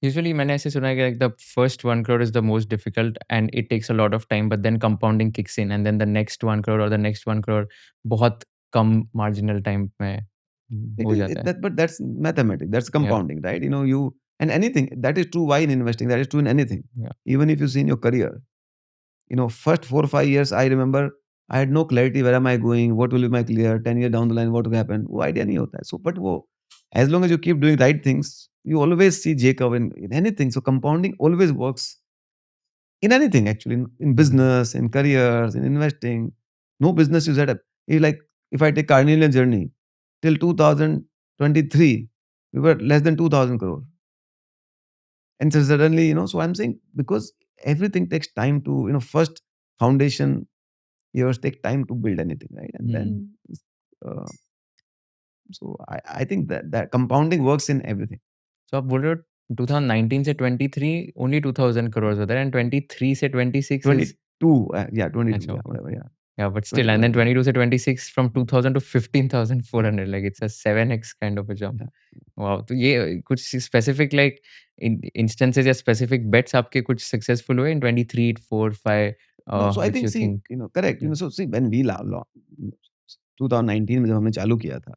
Usually मैंने ऐसे सुना है कि like the first 1 crore is the most difficult and it takes a lot of time, but then compounding kicks in and then the next 1 crore or the next 1 crore बहुत कम marginal time में हो जाता है. But that's mathematics. That's Yeah, compounding, right? You and anything that is true. Why in investing? That is true in anything. yeah. Even if you see in your career, first 4 or 5 years, I remember I had no clarity. Where am I going? What will be my career? 10 years down the line, what will happen? वो idea नहीं होता है. So, but as long as you keep doing right things, you always see Jacob in anything. So compounding always works in anything actually, in business, in careers, in investing. No business you set up. Like if I take Carnelian journey till 2023, we were less than 2,000 crore. And so suddenly, so I'm saying because everything takes time to, first foundation years take time to build anything, right? And then, uh, so I think that compounding works in everything. So आप बोल रहे हो 2019 से 23 only 2000 crores होता है and 23 से 26 is 22, yeah, 22, अच्छा, yeah, whatever, yeah. yeah, but still, and then 22 to 26 from 2000 to 15,400, like it's a 7x kind of a jump. Yeah. Wow. तो ये कुछ specific like instances या specific bets आपके कुछ successful हुए in 23, 4, 5, No, so I which think, you see, think? correct. Yeah. So see, when we 2019 में जब हमने चालू किया था,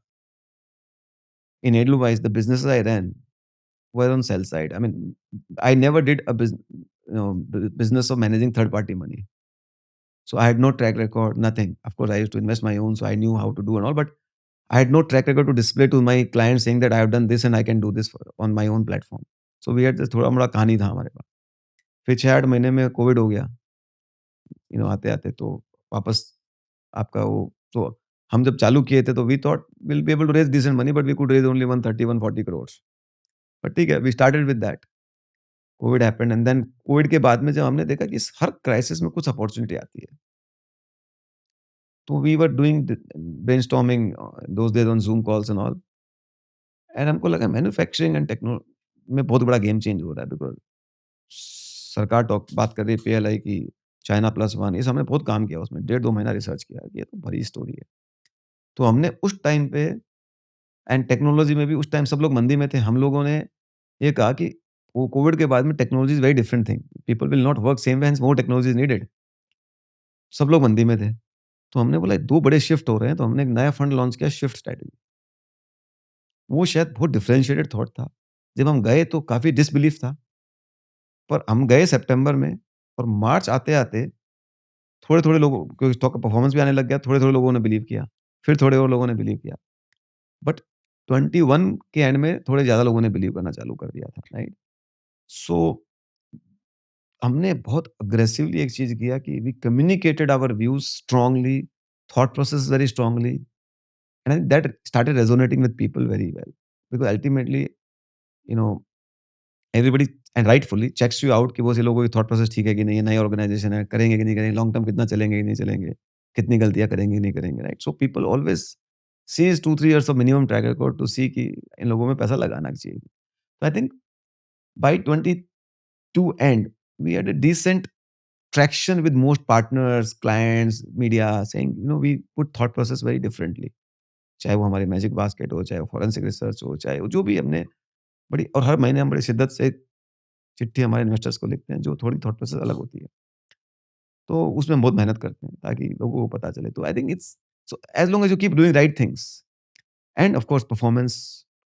in Edelweiss, the businesses I ran were on sell side. I mean, I never did a business of managing third party money. So I had no track record, nothing. Of course, I used to invest my own, so I knew how to do and all, but I had no track record to display to my clients saying that I have done this and I can do this on my own platform. So we had this थोड़ा मोड़ा कहानी था हमारे पास. फिर 6-8 महीने में Covid हो गया, आते-आते तो वापस आपका वो तो हम जब चालू किए थे तो we thought will be able to raise decent money but we could raise only 130-140 crore. But ठीक है, we started with that. Covid happened and then covid के बाद में जब हमने देखा कि हर क्राइसिस में कुछ अपॉर्च्युनिटी आती है. तो we were doing brainstorming those days on Zoom calls and all. And हमको लगा मैन्युफैक्चरिंग एंड टेक्नो में बहुत बड़ा गेम चेंज हो रहा है बिकॉज़ सरकार बात कर रही है पीएलआई की चाइना प्लस वन. इस हमने बहुत काम किया उसमें, 1.5-2 महीना रिसर्च किया कि ये तो बड़ी स्टोरी है. तो हमने उस टाइम पे एंड टेक्नोलॉजी में भी उस टाइम सब लोग मंदी में थे. हम लोगों ने ये कहा कि वो कोविड के बाद में technology is very different thing. People will not work same way hence more technology is needed. सब लोग मंदी में थे. तो हमने बोला 2 बड़े शिफ्ट हो रहे हैं, तो हमने एक नया फंड लॉन्च किया शिफ्ट स्ट्रैटेजी. वो शायद बहुत डिफरेंशिएटेड थॉट था. जब हम गए तो काफ़ी डिसबिलीफ था. पर हम गए सितंबर में और मार्च आते-आते थोड़े-थोड़े लोगों को स्टॉक का परफॉर्मेंस भी आने लग गया. थोड़े-थोड़े लोगों ने बिलीव किया. फिर थोड़े और लोगों ने बिलीव किया. बट 21 के एंड में थोड़े ज़्यादा लोगों ने बिलीव करना चालू कर दिया था, राइट? सो हमने बहुत अग्रेसिवली एक चीज़ किया कि we communicated our views strongly, thought process very strongly and I think that started resonating with people very well. Because ultimately you know everybody and rightfully checks you out कि वो से लोगों की थॉट प्रोसेस ठीक है कि नहीं है, नई ऑर्गेनाइजेशन है, करेंगे कि नहीं करेंगे, लॉन्ग टर्म कितना चलेंगे कि नहीं चलेंगे, कितनी गलतियाँ करेंगे नहीं करेंगे, right? So people always sees 2-3 years of minimum track record to see कि इन लोगों में पैसा लगाना चाहिए. तो I think by 22 and we had a decent traction with most partners, clients, media saying, we put thought process very differently. चाहे वो हमारी मैजिक बास्केट हो, चाहे वो फॉरेंसिक रिसर्च हो, चाहे वो जो भी हमने बड़ी और हर महीने हम बड़ी शिद्दत से चिट्ठी हमारे इन्वेस्टर्स को लिखते हैं जो थोड़ी थॉट प्रोसेस अलग होती है। तो उसमें हम बहुत मेहनत करते हैं ताकि लोगों को पता चले। तो I think it's so as long as you keep doing right things and of course performance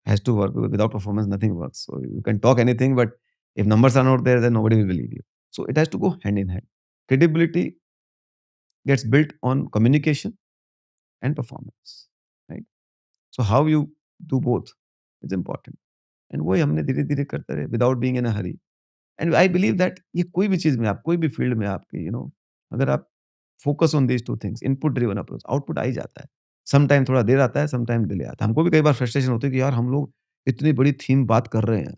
has to work, without performance nothing works. So you can talk anything but if numbers are not there then nobody will believe you. So it has to go hand in hand. Credibility gets built on communication and performance, right? So how you do both is important. And वही हमने धीरे-धीरे करते रहे without being in a hurry. And I believe that ये कोई भी चीज़ में आप कोई भी फील्ड में आपके अगर आप focus on these 2 things, input driven approach, output आ ही जाता है। सम टाइम थोड़ा देर आता है, सम टाइम डिले आता है। हमको भी कई बार फ्रस्ट्रेशन होती है कि यार हम लोग इतनी बड़ी थीम बात कर रहे हैं,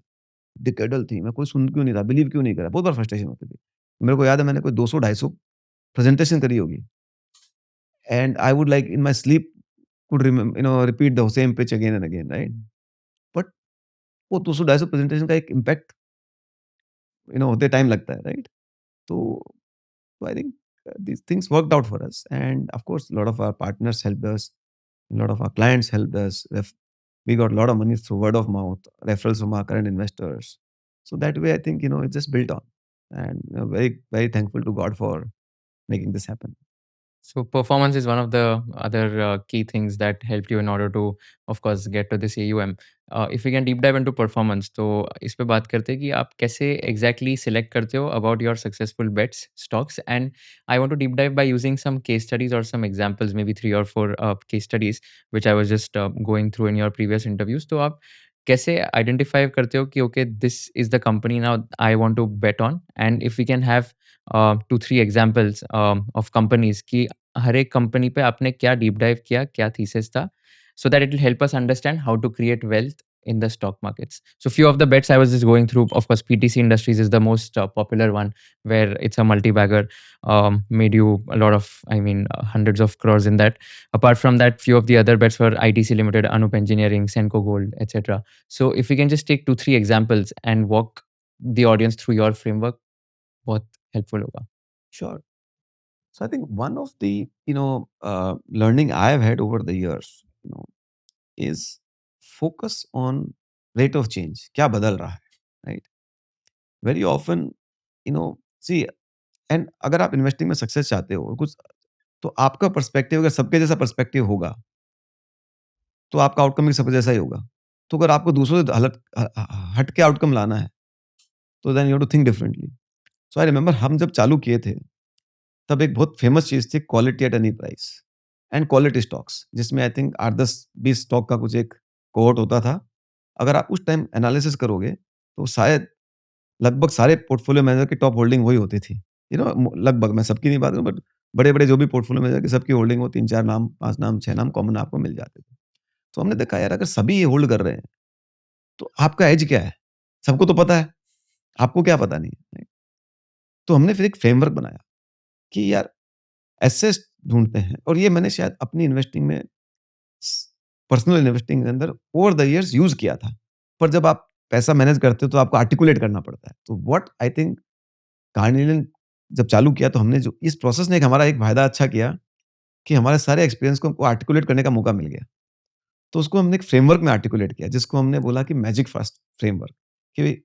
डिकेडल थीम है, कोई सुन क्यों नहीं रहा, बिलीव क्यों नहीं कर रहा? बहुत बार फ्रस्ट्रेशन होती थी। मेरे को याद है मैंने कोई 200-250 प्रेजेंटेशन करी होगी and I would like in my sleep could repeat the same pitch again and again, right? But वो 200-250 प्रेजेंटेशन का एक इम्पैक्ट होते टाइम लगता है, राइट? तो I think these things worked out for us, and of course a lot of our partners helped us, a lot of our clients helped us. We got a lot of money through word of mouth, referrals from our current investors. So that way I think it just built on, and very very thankful to God for making this happen. So performance is one of the other key things that helped you in order to, of course, get to this AUM. If we can deep dive into performance, तो इस पे बात करते हैं कि आप कैसे exactly select करते हो about your successful bets, stocks, and I want to deep dive by using some case studies or some examples, maybe 3 or 4 case studies, which I was just going through in your previous interviews. तो आप कैसे identify करते हो कि okay, this is the company now I want to bet on, and if we can have 2-3 examples of companies कि हर एक company पे आपने क्या डीप डाइव किया, क्या थीसिस था, so that it will help us understand how to create wealth in the stock markets. So few of the bets I was just going through, of course, PTC Industries is the most popular one, where it's a multi-bagger, made you a lot of, I mean, hundreds of crores in that. Apart from that, few of the other bets were ITC Limited, Anup Engineering, Senco Gold, etc. So if we can just take 2-3 examples and walk the audience through your framework, बहुत helpful होगा। Sure. So I think one of the learning I have had over the years, is focus on rate of change. क्या बदल रहा है, right? Very often, see, and अगर आप investing में success चाहते हो कुछ, तो आपका पर्सपेक्टिव अगर सबके जैसा पर्सपेक्टिव होगा, तो आपका आउटकम भी सबके जैसा ही होगा। तो अगर आपको दूसरों से हट के आउटकम लाना है, तो then you have to think differently. So I remember हम जब चालू किए थे, तब एक बहुत फेमस चीज़ थी quality at any price and quality stocks, जिसमें आई थिंक 8-10-20 स्टॉक का कुछ एक कोहोर्ट होता था। अगर आप उस टाइम एनालिसिस करोगे, तो शायद लगभग सारे पोर्टफोलियो मैनेजर की टॉप होल्डिंग वही होती थी। लगभग, मैं सबकी नहीं बात करूँ, बट बड़े-बड़े जो भी पोर्टफोलियो मैनेजर की सबकी होल्डिंग हो 3-4 नाम, 5 नाम, 6 नाम कॉमन आपको मिल जाते थे। तो हमने देखा यार अगर सभी ये होल्ड कर रहे हैं, तो आपका एज क्या है? सबको तो पता है, आपको क्या पता नहीं है। तो हमने फिर एक फ्रेमवर्क बनाया कि यार एसेट ढूँढते हैं, और ये मैंने शायद अपनी इन्वेस्टिंग में पर्सनल इन्वेस्टिंग के अंदर ओवर द इयर्स यूज़ किया था। पर जब आप पैसा मैनेज करते हो तो आपको आर्टिकुलेट करना पड़ता है। तो व्हाट आई थिंक कार्निलन जब चालू किया, तो हमने जो इस प्रोसेस ने हमारा एक फ़ायदा अच्छा किया कि हमारे सारे एक्सपीरियंस को हमको आर्टिकुलेट करने का मौका मिल गया। तो उसको हमने एक फ्रेमवर्क में आर्टिकुलेट किया, जिसको हमने बोला कि मैजिक फर्स्ट फ्रेमवर्क। कि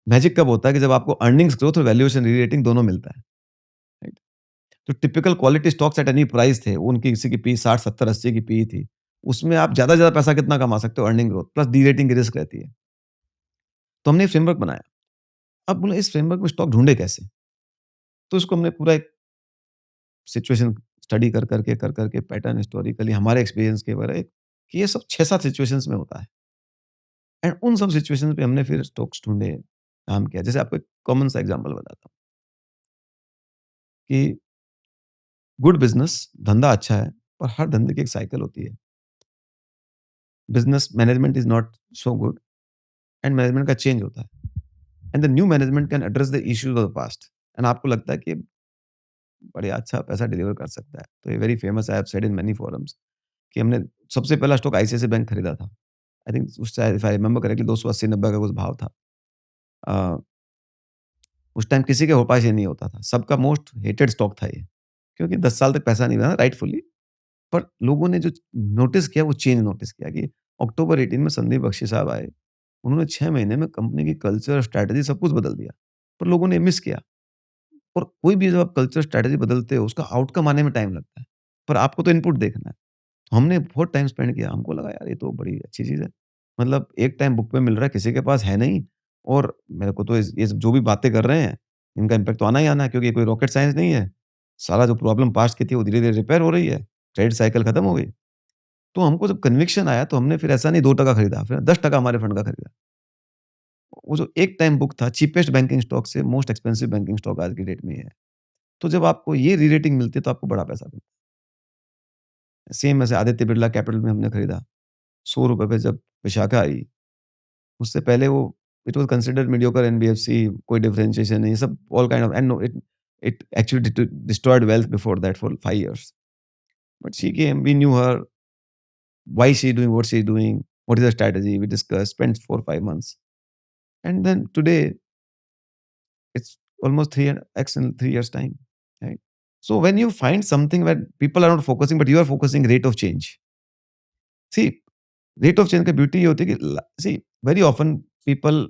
मैजिक कब होता है कि जब आपको अर्निंग्स ग्रोथ और वैल्यूएशन री-रेटिंग दोनों मिलता है, राइट? तो typical quality stocks at any price थे, उनकी किसी की पी 60, 70, 80 की पी थी। उसमें आप ज़्यादा से ज़्यादा पैसा कितना कमा सकते हो, अर्निंग ग्रोथ प्लस डी-रेटिंग की रिस्क रहती है। तो हमने फ्रेमवर्क बनाया। अब बोले इस फ्रेमवर्क में स्टॉक ढूँढे कैसे? तो इसको हमने पूरा एक सिचुएशन स्टडी कर करके पैटर्न हिस्टोरिकली हमारे एक्सपीरियंस के वगैरह कि ये सब 6-7 सिचुएशंस में होता है। एंड उन सब सिचुएशंस पे हमने फिर स्टॉक्स ढूँढे, काम किया। जैसे आपको एक कॉमन सा एग्ज़ाम्पल बताता हूँ कि गुड बिज़नेस धंधा अच्छा है, पर हर धंधे की एक साइकिल होती है। Business management is not so good and management का चेंज होता है। And the new management can address the issues of the past, and आपको लगता है कि बढ़िया अच्छा पैसा डिलीवर कर सकता है। तो ये very famous, I have said in many forums कि हमने सबसे पहला स्टॉक आईसीआईसीआई बैंक खरीदा था। आई थिंक उस शायद इफ आई रिमेंबर करेक्टली 280-90 का कुछ भाव था। अ, उस टाइम किसी के हो पास ये नहीं होता था। सबका मोस्ट हेटेड स्टॉक था ये, क्योंकि 10 साल तक पैसा नहीं बना राइटफुली। पर लोगों ने जो नोटिस किया वो चेंज नोटिस किया कि अक्टूबर 18 में संदीप बख्शी साहब आए। उन्होंने 6 महीने में कंपनी की कल्चर, स्ट्रैटेजी सब कुछ बदल दिया। पर लोगों ने मिस किया। और कोई भी जब आप कल्चर, स्ट्रैटेजी बदलते हो, उसका आउटकम आने में टाइम लगता है। पर आपको तो इनपुट देखना है। तो हमने बहुत टाइम स्पेंड किया। हमको लगा यार ये तो बड़ी अच्छी चीज़ है। मतलब एक टाइम बुक पे मिल रहा है, किसी के पास है नहीं और मेरे को तो इस ये जो भी बातें कर रहे हैं, इनका इम्पैक्ट तो आना ही आना है क्योंकि ये कोई रॉकेट साइंस नहीं है। सारा जो प्रॉब्लम पास्ट की थी वो धीरे-धीरे रिपेयर हो रही है। क्रेडिट साइकिल खत्म हो गई। तो हमको जब कन्विक्शन आया तो हमने फिर ऐसा नहीं 2% खरीदा, फिर 10% हमारे फंड का खरीदा। वो जो एक टाइम बुक था चीपेस्ट बैंकिंग स्टॉक से मोस्ट एक्सपेंसिव बैंकिंग स्टॉक आज की डेट में ये है। तो जब आपको ये री-रेटिंग मिलती है तो आपको बड़ा पैसा मिलता है। सेम ऐसे आदित्य बिरला कैपिटल में हमने खरीदा। ₹100 पे जब विशाखा आई, उससे पहले वो it was considered mediocre NBFC, कोई डिफरेंशिएशन नहीं, सब all kind of and no it it actually destroyed wealth before that for 5 years. But she came, we knew her, why she doing what she doing, what is her strategy, we discussed, spent 4 5 months. And then today it's almost 3 and X in 3 years time, right? So when you find something where people are not focusing, but you are focusing rate of change. See, rate of change का beauty ये होती है कि see, very often people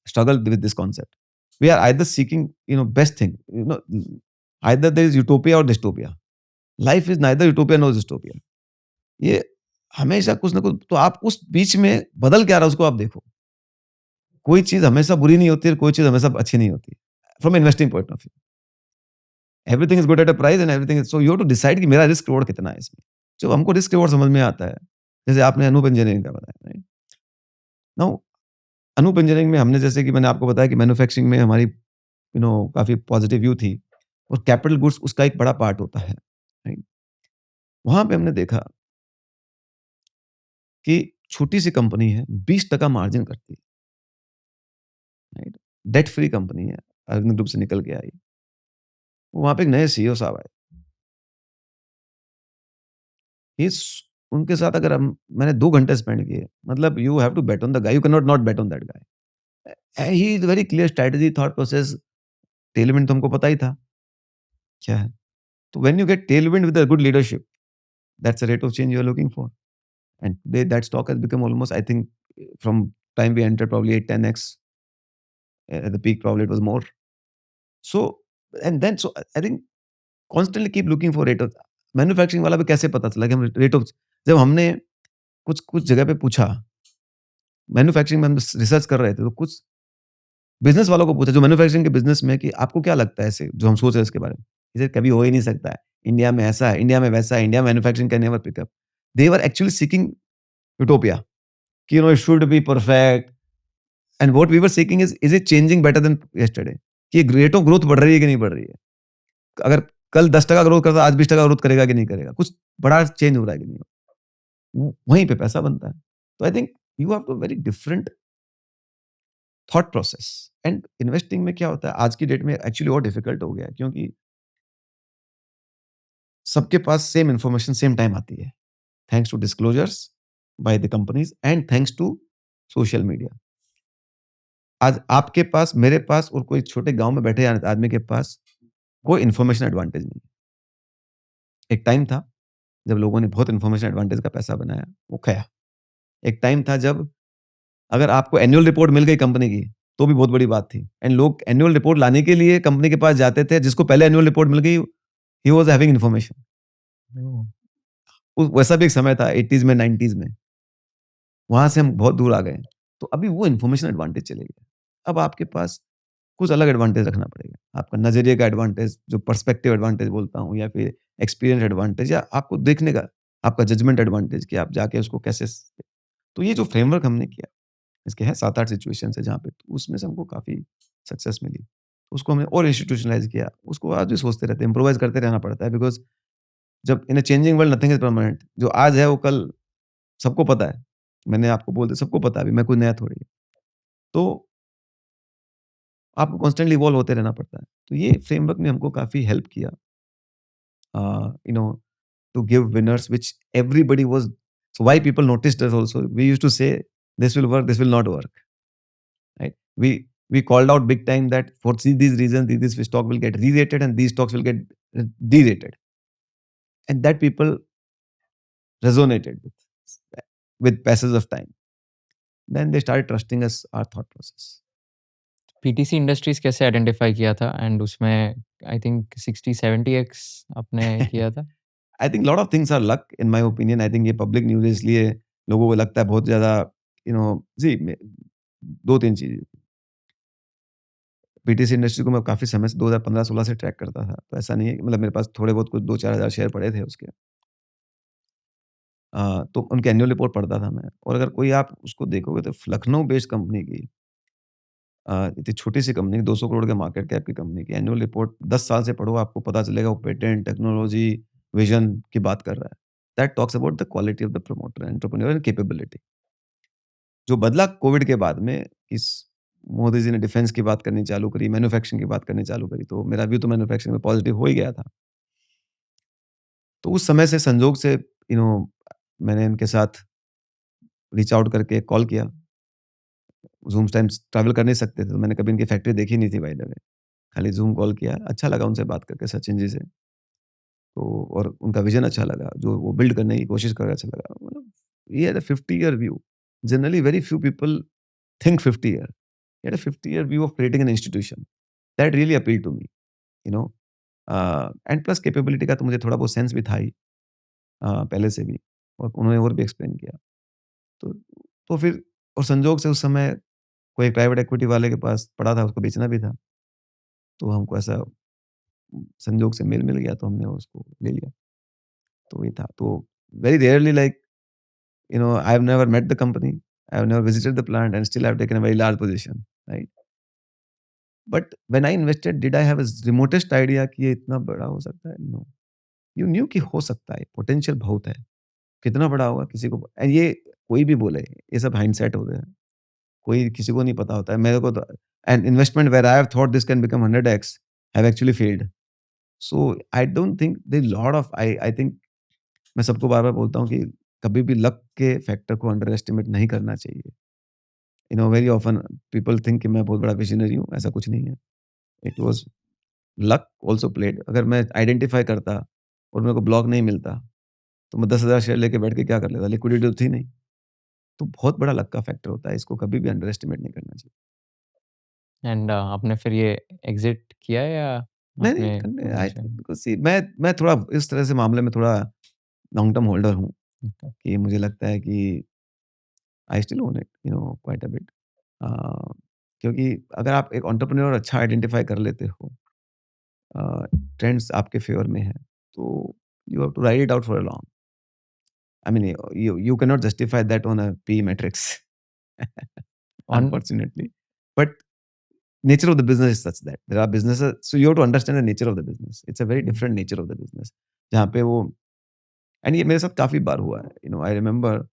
struggle with this concept. We are either seeking, best thing, either there is utopia or dystopia. Life is neither utopia nor dystopia. ये हमेशा कुछ ना कुछ तो आप उस बीच में बदल क्या रहा है उसको आप देखो। कोई चीज़ हमेशा बुरी नहीं होती है, कोई चीज़ हमेशा अच्छी नहीं होती। From investing point of view, everything is good at a price and everything is so you have to decide कि मेरा रिस्क रिवॉर्ड कितना है इसमें। जब हमको रिस्क रिवॉर्ड समझ में आता है, जैसे आपने अनूप इंजीनियरिंग का बताया, राइट? नाउ अनूप इंजीनियरिंग में हमने जैसे कि मैंने आपको बताया कि मैन्युफैक्चरिंग में हमारी काफ़ी पॉजिटिव व्यू थी और कैपिटल गुड्स उसका एक बड़ा पार्ट होता है, राइट? वहाँ पे हमने देखा कि छोटी-सी कंपनी है, 20% मार्जिन करती है, राइट? डेट फ्री कंपनी है, अरविंद ग्रुप से निकल के आई। वहाँ पे एक नए सीईओ साहब आए। इस उनके साथ अगर हम मैंने 2 घंटे स्पेंड किए, मतलब you have to bet on the guy, you can not not bet on that guy. He is very clear strategy, thought process, tailwind तो हमको पता ही था, क्या है। तो when you get tailwind with a good leadership, that's the rate of change you are looking for. And today that stock has become almost I think from time we entered probably 8 10x, at the peak probably it was more. So and then so I think constantly keep looking for rate of manufacturing वाला भी कैसे पता चला कि हम rate of जब हमने कुछ कुछ जगह पे पूछा, मैन्युफैक्चरिंग में हम रिसर्च कर रहे थे, तो कुछ बिज़नेस वालों को पूछा जो मैन्युफैक्चरिंग के बिज़नेस में कि आपको क्या लगता है ऐसे जो हम सोच रहे हैं इसके बारे में? इसे कभी हो ही नहीं सकता है। इंडिया में ऐसा है, इंडिया में वैसा है, India manufacturing can never pick up. They were actually seeking utopia कि it should be perfect and what we were seeking is it changing better than yesterday कि रेट ऑफ ग्रोथ बढ़ रही है कि नहीं बढ़ रही है? अगर कल 10% ग्रोथ करता है, आज 20% ग्रोथ करेगा कि नहीं करेगा? कुछ बड़ा चेंज हो रहा है कि नहीं? वहीं पे पैसा बनता है। तो I think you have to very different thought process and investing में क्या होता है आज की डेट में एक्चुअली और डिफिकल्ट हो गया है क्योंकि सबके पास सेम इंफॉर्मेशन सेम टाइम आती है thanks to disclosures by the companies and thanks to social media. आज आपके पास, मेरे पास और कोई छोटे गांव में बैठे आदमी के पास कोई इन्फॉर्मेशन एडवांटेज नहीं। एक टाइम था जब लोगों ने बहुत इन्फॉर्मेशन एडवांटेज का पैसा बनाया, वो खया। एक टाइम था जब अगर आपको एनुअल रिपोर्ट मिल गई कंपनी की, तो भी बहुत बड़ी बात थी एंड लोग एनुअल रिपोर्ट लाने के लिए कंपनी के पास जाते थे, जिसको पहले एनुअल रिपोर्ट मिल गई, ही वाज़ हैविंग इन्फॉर्मेशन। वैसा भी एक समय था 80s में, 90s में। वहाँ से हम बहुत दूर आ गए। तो अभी वो इन्फॉर्मेशन एडवांटेज चले गया। अब आपके पास कुछ अलग एडवांटेज रखना पड़ेगा। आपका नज़रिए का एडवांटेज, जो पर्सपेक्टिव एडवांटेज बोलता हूँ या फिर एक्सपीरियंस एडवांटेज या आपको देखने का, आपका जजमेंट एडवांटेज कि आप जाके उसको कैसे तो ये जो फ्रेमवर्क हमने किया, इसके हैं 7-8 सिचुएशंस है जहाँ पे तो उसमें से हमको काफ़ी सक्सेस मिली। उसको हमने और इंस्टीट्यूशनलाइज़ किया। उसको आज भी सोचते रहते हैं, इम्प्रोवाइज़ करते रहना पड़ता है बिकॉज़ जब in a changing world nothing is permanent. जो आज है वो कल सबको पता है। मैंने आपको बोल दिया सबको पता है अभी मैं कोई नया थोड़ी हूँ। तो आपको कॉन्स्टेंटली इवॉल्व होते रहना पड़ता है। तो ये फ्रेमवर्क ने हमको काफ़ी हेल्प किया you know to give winners which everybody was so why people noticed us also we used to say this will work, this will not work, right? We called out big time that for these reasons this stock will get re-rated and these stocks will get de-rated, and that people resonated with passage of time. then they started trusting us, our thought process. PTC industries कैसे identify किया था and उसमें I think 60-70x आपने किया था? I think a lot of things are luck, in my opinion. I think ये public news है इसलिए लोगों को लगता है बहुत ज़्यादा, see, 2-3 चीज़ें। पीटीसी इंडस्ट्री को मैं काफ़ी समय से 2015-16 से ट्रैक करता था। तो ऐसा नहीं है, मतलब मेरे पास थोड़े बहुत कुछ 2-4 हज़ार शेयर पड़े थे उसके। तो उनकी एनुअल रिपोर्ट पढ़ता था मैं, और अगर कोई आप उसको देखोगे तो लखनऊ बेस्ड कंपनी की, इतनी छोटी सी कंपनी, 200 करोड़ के मार्केट कैप की कंपनी की एनुअल रिपोर्ट 10 साल से पढ़ो, आपको पता चलेगा वो पेटेंट, टेक्नोलॉजी, विजन की बात कर रहा है। That talks about the quality of the promoter, entrepreneur and capability. जो बदला कोविड के बाद में, इस मोदी जी ने डिफेंस की बात करनी चालू करी, मैन्युफैक्चरिंग की बात करनी चालू करी, तो मेरा व्यू तो मैन्युफैक्चरिंग में पॉजिटिव हो ही गया था। तो उस समय से संजोग से मैंने इनके साथ रीच आउट करके कॉल किया। ज़ूम टाइम्स ट्रैवल कर नहीं सकते थे, तो मैंने कभी इनकी फैक्ट्री देखी नहीं थी बाय द वे। खाली ज़ूम कॉल किया, अच्छा लगा उनसे बात करके, सचिन जी से। तो और उनका विज़न अच्छा लगा, जो वो बिल्ड करने की कोशिश कर रहे, अच्छा लगा। मतलब he had a 50 year view. Generally very few people think 50 year. He had a 50 year view of creating an institution. That really appealed to me, you know. And plus capability का तो मुझे थोड़ा बहुत सेंस भी था ही, पहले से भी, और उन्होंने और भी एक्सप्लेन किया। तो फिर, और संजोग से उस समय कोई प्राइवेट इक्विटी वाले के पास पड़ा था, उसको बेचना भी था। तो हमको ऐसा संजोग से मेल मिल गया, तो हमने उसको ले लिया। तो ये था। तो very rarely, like, I have never met the company, I have never visited the plant, and still I have taken a very large position, right? But when I invested, did I have a remotest idea कि ये इतना बड़ा हो सकता है? No. You new कि हो सकता है, पोटेंशियल बहुत है। कितना बड़ा होगा किसी को, एंड ये कोई भी बोले, ये सब हाइंडसाइट होते हैं। कोई किसी को नहीं पता होता है। मेरे को तो, an investment where I have thought this can become 100x have actually failed. So I don't think the lot of, I think, मैं सबको बार-बार बोलता हूँ कि कभी भी लक के फैक्टर को अंडर एस्टिमेट नहीं करना चाहिए। वेरी ऑफन पीपल थिंक कि मैं बहुत बड़ा विज़नरी हूँ, ऐसा कुछ नहीं है। It was luck also played. अगर मैं आइडेंटिफाई करता और मेरे को ब्लॉक नहीं मिलता, तो मैं 10,000 शेयर लेके बैठ के क्या कर लेता? लिक्विडिटी तो थी नहीं। तो बहुत बड़ा लक का फैक्टर होता है, इसको कभी भी अंडर एस्टिमेट नहीं करना चाहिए। एंड आपने फिर ये एग्ज़िट किया या नहीं, नहीं, आपने करने आई हमेशा? बिकॉज़ सी, मैं थोड़ा इस तरह से मामले में थोड़ा लॉन्ग टर्म होल्डर हूँ, ओके। कि मुझे लगता है कि I still own it, quite a bit. अ, क्योंकि अगर आप एक एंटरप्रेन्योर अच्छा आइडेंटिफाई कर लेते हो, ट्रेंड्स आपके फ़ेवर में है, तो you have to ride it out for a long. I mean, you can not justify that on a P matrix on unfortunately. But nature of the business is such that there are businesses, so you have to understand the nature of the business. It's a very hmm, different nature of the business, जहाँ पे वो, and ये मेरे साथ काफ़ी बार हुआ है। I remember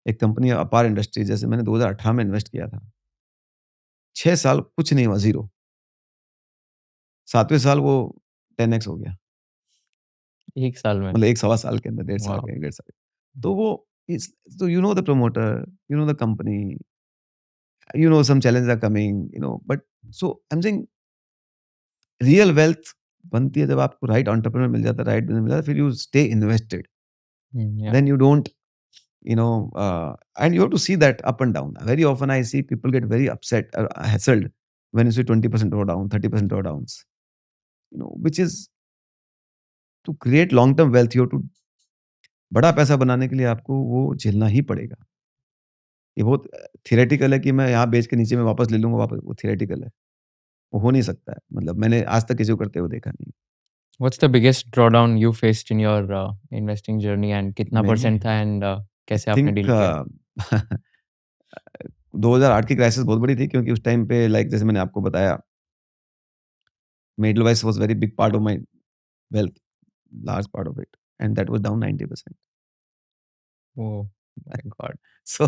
एक कंपनी अपार इंडस्ट्री, जैसे मैंने 2018 में इन्वेस्ट किया था। 6 साल कुछ नहीं हुआ, ज़ीरो। 7वें साल वो 10x हो गया। 1 साल में? मतलब 1 सवा साल के अंदर, डेढ़ साल वॉव! के, डेढ़ साल। तो वो इस तो the promoter, the company, some challenges are coming, but so I am saying, real wealth बनती है जब आपको राइट एंटरप्रेन्योर मिल जाता है, राइट बिज़नेस मिल जाता है, फिर यू स्टे इन्वेस्टेड। या Then you don't, and you have to see that up and down. Very often I see people get very upset or hassled when you see 20% drawdown, 30% drawdowns, which is to create long term wealth, you have to, बड़ा पैसा बनाने के लिए आपको वो झेलना ही पड़ेगा। ये बहुत थियरेटिकल है कि मैं यहाँ बेच के नीचे में वापस ले लूँगा वापस, वो थियरेटिकल है। वो हो नहीं सकता है। मतलब मैंने आज तक किसी को करते हुए देखा नहीं। What's the biggest drawdown you faced in your investing journey and कितना मैनी परसेंट था एंड आई कैसे आपने थिंक डील किया? 2008 की क्राइसिस बहुत बड़ी थी, क्योंकि उस टाइम पे, लाइक जैसे मैंने आपको बताया, Edelweiss was very big part of my wealth, large part of it, and that was down 90%. Oh my God! So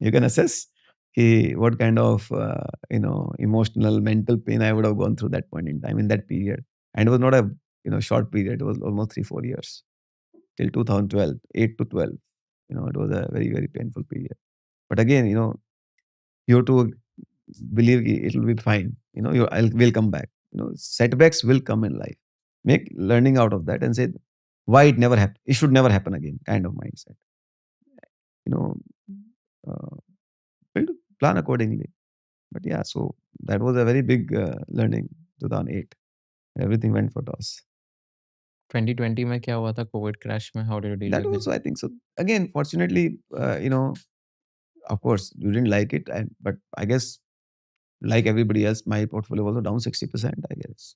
you can assess what kind of emotional, mental pain I would have gone through that point in time, in that period. And it was not a short period. It was almost 3-4 years till 2012, 8 to 12. It was a very, very painful period. But again, you have to believe it will be fine. Will come back. Setbacks will come in life. Make learning out of that and say why it never happened. It should never happen again. Kind of mindset. You know, build plan accordingly. But yeah, so that was a very big learning 2008. Everything went for toss. 2020 में क्या हुआ था Covid crash में? How did you deal That with also, I think so. Again, fortunately, of course, you didn't like it, but I guess like everybody else, my portfolio was down 60%, I guess.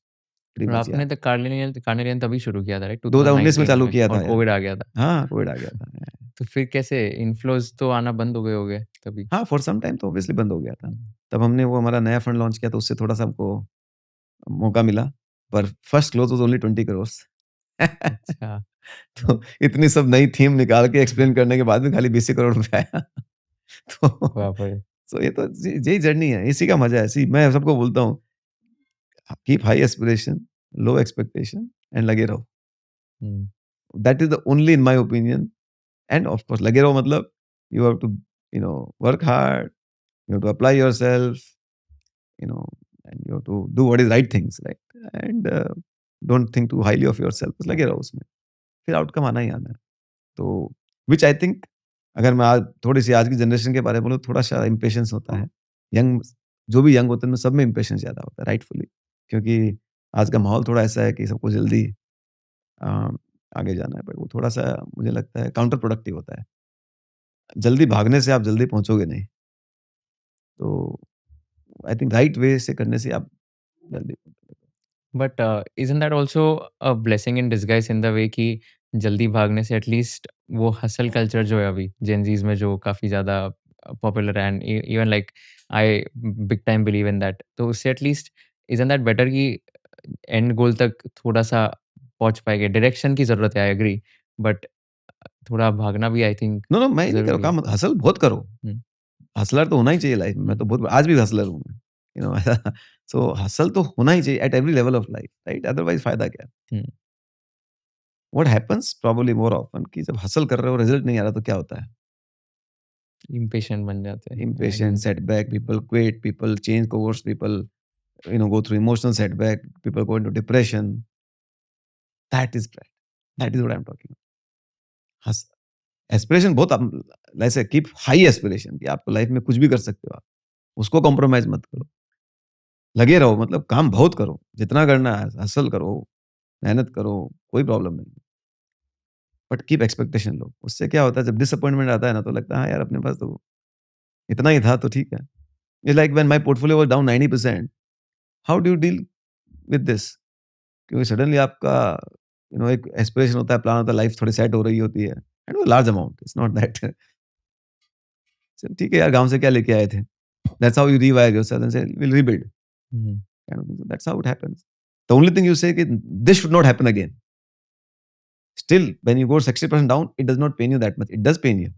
Pretty और much, आपने yeah. तो carnelian तभी शुरू किया था, right? 2019 में चालू किया था और यार। कोविड आ गया था। हाँ, कोविड आ गया था। yeah. तो फिर कैसे इन्फ्लोज़ तो आना बंद हो गए होंगे तभी? हाँ, फॉर सम टाइम तो ऑब्वियसली बंद हो गया था। हुँ, तब हमने वो हमारा नया फंड लॉन्च किया तो उससे थोड़ा-सा हमको मौका मिला, पर first close was only 20 crore. अच्छा। तो इतनी सब नई थीम निकाल के एक्सप्लेन करने के बाद में खाली 20 करोड़ रुपए आया। तो बाप रे! सो ये तो यही जर्नी है, इसी का मज़ा है। सी मैं सबको बोलता हूँ, keep high aspiration, low expectation and लगे रहो। हुँ, that is the only in my opinion and of course लगे रहो मतलब you have to work hard, you have to apply yourself, you know, and you have to do what is right things, right? And don't think too highly of yourself. बस लगे रहो उसमें, फिर outcome आना ही आना है। तो विच आई थिंक अगर मैं आज थोड़ी सी आज की जनरेशन के बारे में बोलूँ, थोड़ा सा इम्पेशंस होता है। यंग जो भी यंग होते हैं, उनमें सब में इम्पेशंस ज़्यादा होता है, राइटफुली, क्योंकि आज का माहौल थोड़ा ऐसा है कि सबको जल्दी अ, आगे जाना है, बट वो थोड़ा सा मुझे लगता है काउंटर प्रोडक्टिव होता है। जल्दी भागने से आप जल्दी पहुंचोगे नहीं। तो आई थिंक राइट वे से करने से आप जल्दी पहुंचोगे। But isn't that also a blessing in disguise in the way कि जल्दी भागने से एटलीस्ट वो हसल कल्चर जो है अभी जेन ज़ीज़ में जो काफ़ी ज़्यादा पॉपुलर है and even like I big time believe in that. तो उससे एटलीस्ट इज़न्ट दैट बेटर कि एंड गोल तक थोड़ा-सा पहुँच पाएँगे? डायरेक्शन की ज़रूरत है, आई एग्री, बट थोड़ा भागना भी आई थिंक नो, नो, मैं ये नहीं कह रहा हूँ ज़रूरी है। काम हसल बहुत करो। हुँ, हसलर तो होना ही चाहिए लाइफ में। मैं हुँ, तो बहुत आज भी हसलर हूँ मैं। यू नो सो हसल तो होना ही चाहिए at every level of life, right? Otherwise फ़ायदा क्या है? हुँ, what happens probably more often कि जब हसल कर रहे हो रिज़ल्ट नहीं आ रहा तो क्या होता है? इम्पेशेंट बन जाते हैं। I impatience, agree. Setback, people quit, people change course, people go through emotional setback, people go into depression. That is bad. That is what I am talking. हस एस्पिरेशन बहुत ऐसे कीप हाई एस्पिरेशन कि आपको life में कुछ भी कर सकते हो आप। उसको कॉम्प्रोमाइज़ मत करो। लगे रहो मतलब काम बहुत करो, जितना करना है हसल करो, मेहनत करो, कोई प्रॉब्लम नहीं। बट कीप एक्सपेक्टेशन लो। उससे क्या होता है जब डिसअपॉइंटमेंट आता है ना तो लगता है हाँ यार अपने पास तो इतना ही था तो ठीक है। It's like when my portfolio was down 90%, how do you deal with this? क्योंकि सडनली आपका एक एस्पिरेशन होता है, प्लान होता है, लाइफ थोड़ी सेट हो रही होती है एंड वो large amount it's not that चल ठीक है यार गाँव से क्या लेके आए थे? That's how you rewire yourself and say will rebuild hmm, kind of thing. That's how it happens. The only thing you say कि this should not happen again. Still, when you go 60% down, it does not pain you that much. It does pain you.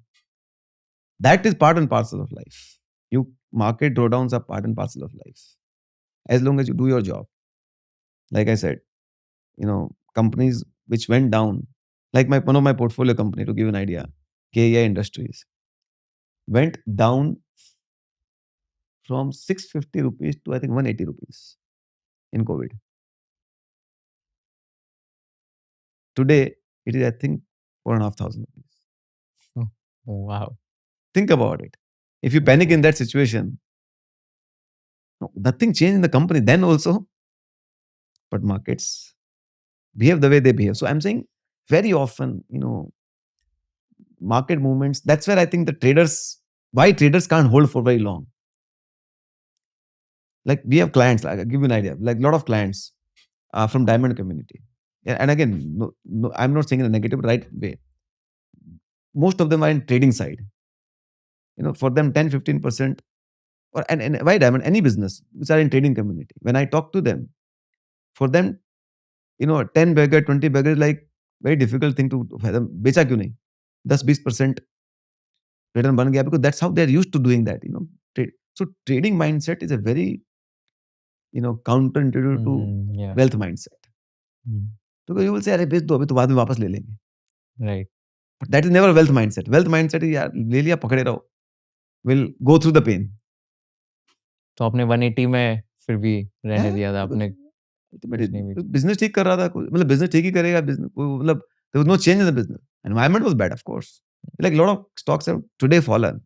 That is part and parcel of life. You market drawdowns are part and parcel of life. As long as you do your job. Like I said, companies which went down, like one of my portfolio company, to give you an idea, KEI Industries, went down from 650 rupees to I think 180 rupees in COVID. Today, it is I think 4,500 rupees. Oh, wow! Think about it. If you panic in that situation, no, nothing changed in the company then also, but markets behave the way they behave. So I'm saying very often, market movements, that's where I think why traders can't hold for very long. Like we have clients, like, I'll give you an idea, like a lot of clients from diamond community. Yeah, and again, no, I'm not saying in a negative, right way. Most of them are in trading side. For them 10, 15%, and why diamond? Any business which are in trading community. When I talk to them, for them, 10 bagger, 20 bagger is like very difficult thing to fathom. बेचा क्यों नहीं? 10-20% return बन गया because that's how they're used to doing that. So trading mindset is a very counterintuitive to या, wealth mindset. हुँ, तो you will say अरे बेच दो अभी तो बाद में वापस ले लेंगे. Right. But that is never wealth mindset. Wealth mindset is यार ले लिया पकड़े रहो. Will go through the pain. तो आपने 180 में फिर भी रहने दिया था, Because आपने कुछ नहीं बेचा। बिजनेस ठीक कर रहा था मतलब बिजनेस ठीक ही करेगा मतलब there was no change in the business. Environment was bad, of course. Like a lot of stocks have today fallen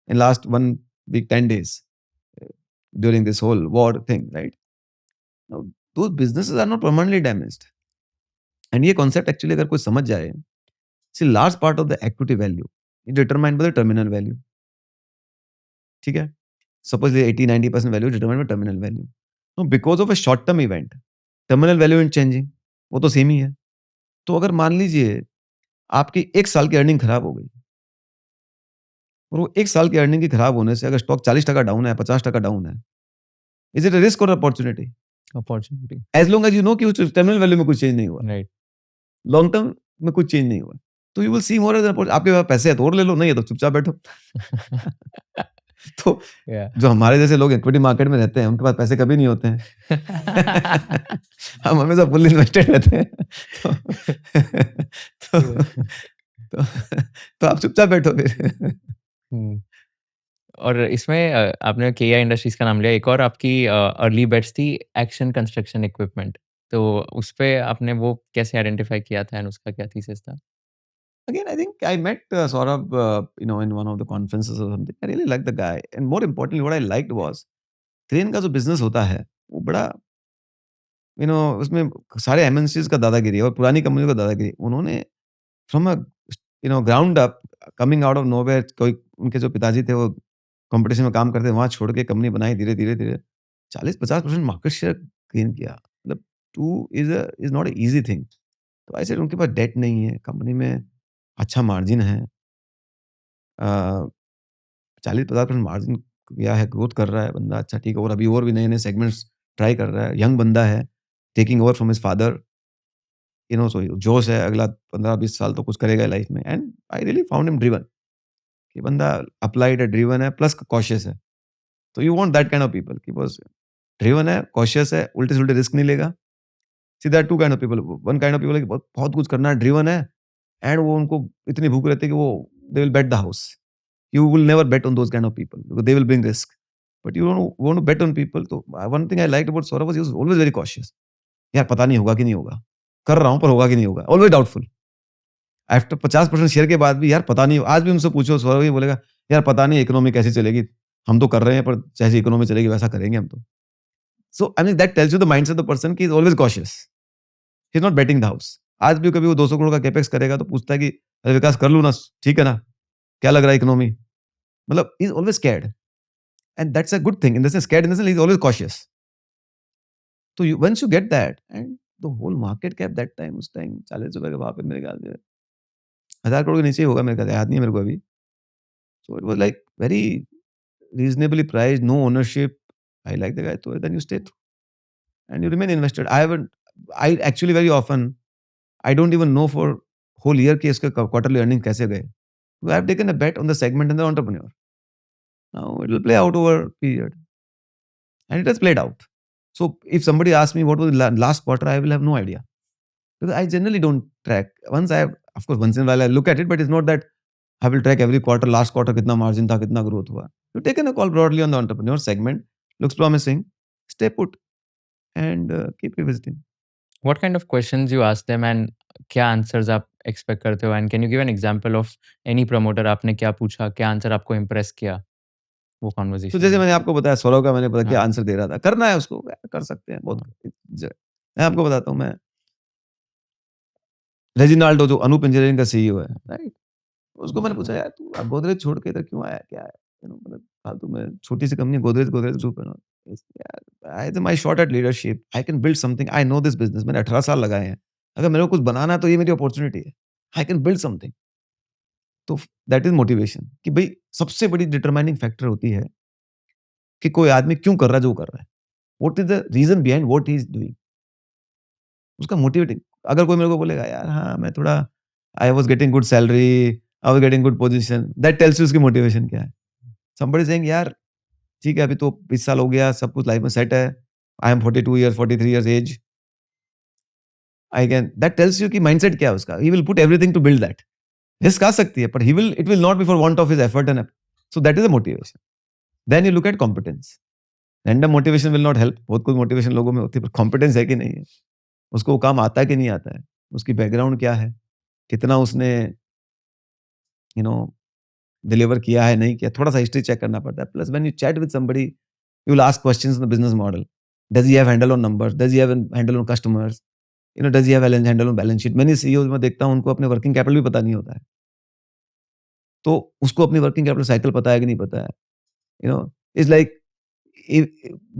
in last week, 10 days during this whole war thing, right? Now, those businesses are not permanently damaged. And ये concept actually अगर कोई समझ जाए, see large part of the equity value is determined by the terminal value. ठीक है? Supposedly 80-90% value is determined by terminal value. Now, because of a short term event, terminal value isn't changing. वो तो same ही है. तो अगर मान लीजिए आपकी 1 साल की अर्निंग खराब हो गई और वो 1 साल की अर्निंग की खराब होने से अगर स्टॉक 40% डाउन है, 50% डाउन है, इज इट अ रिस्क और opportunity? Opportunity, as long as you know कि उस टर्मिनल वैल्यू में कुछ चेंज नहीं हुआ, राइट। लॉन्ग टर्म में कुछ चेंज नहीं हुआ, तो you will see more as आपके पास पैसे है तो और ले लो, नहीं है तो चुपचाप बैठो. तो या जो हमारे जैसे लोग इक्विटी मार्केट में रहते हैं उनके पास पैसे कभी नहीं होते हैं. हम हमेशा फुल इन्वेस्टेड रहते हैं. तो, तो, तो आप चुपचाप बैठो फिर. और इसमें आपने केआई इंडस्ट्रीज का नाम लिया, एक और आपकी अर्ली बेट्स थी एक्शन कंस्ट्रक्शन इक्विपमेंट, तो उस पे आपने वो कैसे आइडेंटिफाई किया था एंड उसका क्या थीसिस था? Again, I think I met Saurabh, in one of the conferences or something. I really liked the guy, and more importantly, what I liked was crane का जो बिजनेस होता है वो बड़ा उसमें सारे एमएनसीज का दादागिरी है और पुरानी कंपनियों का दादागिरी. उन्होंने from a ground up coming out of nowhere, कोई उनके जो पिताजी थे वो कंपटीशन में काम करते वहां छोड़ के कंपनी बनाई, धीरे धीरे धीरे 40-50% मार्केट शेयर गेन किया. मतलब two is not easy thing. तो ऐसे उनके पास डेट नहीं है, कंपनी में अच्छा मार्जिन है, 40-50% मार्जिन किया है, ग्रोथ कर रहा है बंदा, अच्छा ठीक है. और अभी और भी नए नए सेगमेंट्स ट्राई कर रहा है, यंग बंदा है, taking over from his father. So जोश है, अगला 15-20 साल तो कुछ करेगा लाइफ में. And I really found him driven, कि बंदा अप्लाइड है, ड्रिवन है, प्लस कॉशियस है. तो you want that kind of people कि बस ड्रिवन है, कॉशियस है, उल्टे से उल्टे रिस्क नहीं लेगा. See that two kind of people. One kind of people है कि बहुत बहुत कुछ करना है, ड्रिवन है, एंड वो उनको इतनी भूख रहती है कि वो they will bet the house. You will never bet on those kind of people because they will bring risk. But you don't want to bet on people. तो one thing I liked about Saurabh was he was always very cautious. यार पता नहीं होगा कि नहीं होगा, कर रहा हूँ पर होगा कि नहीं होगा, always doubtful. After 50% शेयर के बाद भी यार पता नहीं, आज भी उनसे पूछो सौरभ ही बोलेगा यार पता नहीं इकोनॉमी कैसी चलेगी, हम तो कर रहे हैं पर जैसी इकोनॉमी चलेगी वैसा करेंगे हम तो. So I mean that tells you the mindset of the person कि is always cautious. He's not betting the house. आज भी कभी वो 200 करोड़ का कैपेक्स करेगा तो पूछता है कि अरे विकास कर लूँ ना, ठीक है ना, क्या लग रहा है इकोनॉमी. मतलब he is always scared, and that's a good thing. In the sense, scared in the sense, he's always cautious. So once you get that, and the whole market cap that time, उस time 40 रुपए के वहां पे मेरे ख्याल से 1000 करोड़ के नीचे ही होगा, मेरे ख्याल से याद नहीं है मेरे को अभी. So it was like very reasonably priced, no ownership. I like the guy, so then you stay through and you remain invested. I actually very often, I don't even know for whole year कि इसके quarterly earning कैसे गए. So I have taken a bet on the segment and the entrepreneur. Now it will play out over a period. And it has played out. So if somebody asks me what was the last quarter, I will have no idea. Because I generally don't track. Once I have, of course, once in a while I look at it, but it's not that I will track every quarter, last quarter, kitna margin tha, kitna growth hua. You've taken a call broadly on the entrepreneur segment, looks promising, stay put and keep revisiting. What kind of questions you ask them and क्या answers आप expect करते हो, and can you give an example of any promoter, आपने क्या पूछा, क्या answer आपको impress किया वो तो कॉन्वर्सेशन जैसे में? मैंने आपको बताया, सौरभ का मैंने पता क्या हाँ, आंसर दे रहा था, करना है उसको, कर सकते हैं बहुत. मैं आपको बताता हूँ, मैं रेजिनाल्डो जो अनूप इंजीनियरिंग का सीईओ है, राइट, उसको मैंने पूछा यार तू अब गोदरेज छोड़ के इधर क्यों आया, क्या है, मतलब फालतू में छोटी सी कंपनी गोदरेज गोदरेज ग्रुप है ना. यार I my shot at leadership, I can build something, I know this business, मैंने 18 साल लगाए हैं, अगर मेरे को कुछ बनाना है तो ये मेरी अपॉर्चुनिटी है, आई कैन बिल्ड समथिंग. तो दैट इज मोटिवेशन कि भाई सबसे बड़ी डिटरमाइनिंग फैक्टर होती है कि कोई आदमी क्यों कर रहा है जो कर रहा है, what is the reason behind what he is doing. उसका मोटिवेटिंग. अगर कोई मेरे को बोलेगा यार हाँ मैं थोड़ा I was getting good salary, I was getting good position, that tells you उसकी मोटिवेशन क्या है. समबडी सेइंग यार ठीक है अभी तो 20 साल हो गया, सब कुछ लाइफ में सेट है, I am 42 years 43 years age, I can, that tells you कि माइंडसेट क्या है उसका. He will put everything to build that. Risk आ सकती है पर he will, it will not be for want of his effort and so that is the motivation. Then you look at competence. Random motivation will not help. बहुत कुछ motivation लोगों में होती है पर कॉम्पिटेंस है कि नहीं है, उसको वो काम आता है कि नहीं आता है, उसकी बैकग्राउंड क्या है, कितना उसने यू नो डिलीवर किया है नहीं किया, थोड़ा सा हिस्ट्री चेक करना पड़ता है. Plus when you chat with somebody, you will ask questions on the business model. Does he have handle on numbers, does he have handle on customers, does he have handle on balance sheet. मैंने CEO में देखता हूं, उनको अपने working capital भी पता नहीं होता है. तो उसको अपनी वर्किंग कैपिटल साइकिल पता है कि नहीं पता है. It's like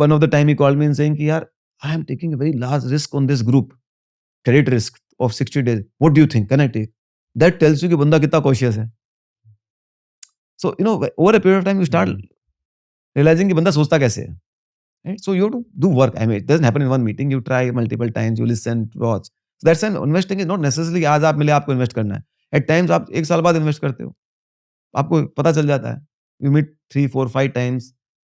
one of the time he called me and saying कि यार, I am taking a very large risk on this group, credit risk of 60 days. What do you think? Can I take? That tells you कि बंदा कितना cautious है. So, over a period of time, you start realizing कि बंदा सोचता कैसे है. Right? So, you have to do work. I mean, it doesn't happen in one meeting. You try multiple times, you listen, watch. So, that's why investing is not necessarily आज आप मिले आपको invest करना है. At times आप एक साल बाद invest करते हो. आपको पता चल जाता है. You meet 3, 4, 5 times.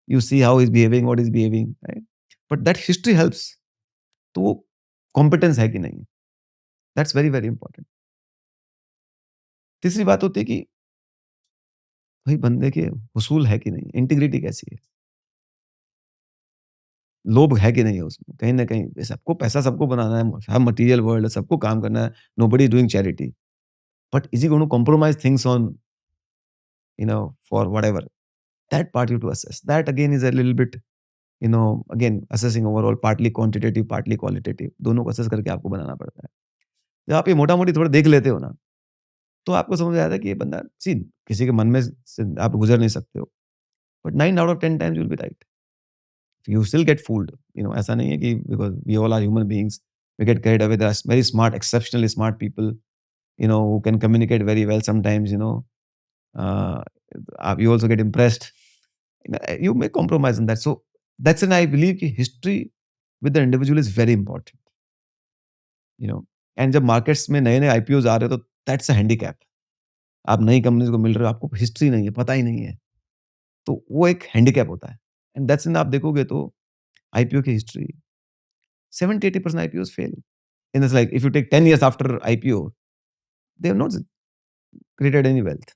You see how he's behaving, what he's behaving. Right? But that history helps. तो वो कॉम्पिटेंस है कि नहीं, दैट्स वेरी वेरी इंपॉर्टेंट. तीसरी बात होती है कि भाई बंदे के उसूल है कि नहीं, इंटीग्रिटी कैसी है, लोभ है कि नहीं है उसमें. कहीं ना कहीं सबको पैसा सबको बनाना है, हम मटेरियल वर्ल्ड है, सबको काम करना है, nobody is doing charity. But is he going to compromise things on for whatever. That part you to assess. That again is a little bit again assessing overall, partly quantitative partly qualitative, दोनों को assess करके आपको बनाना पड़ता है. जब आप ये मोटा मोटी थोड़ा देख लेते हो ना, तो आपको समझ आ जाता है कि ये बंदा सी किसी के मन में से आप गुजर नहीं सकते हो. But 9 out of 10 times you will be right. You still get fooled. ऐसा नहीं है कि because we all are human beings, we get carried away. There are very smart, exceptionally smart people, who can communicate very well sometimes. uh, you also get impressed. You may compromise on that. So that's when I believe कि history with the individual is very important. And जब markets में नए नए IPOs आ रहे हो, तो that's a handicap. आप नई कंपनीज को मिल रहे हो, आपको हिस्ट्री नहीं है, पता ही नहीं है, तो वो एक हैंडीकैप होता है. एंड दैट्स आप देखोगे तो IPO की history 70-80% IPOs fail. In it's like if you take 10 years after IPO, they have not created any wealth.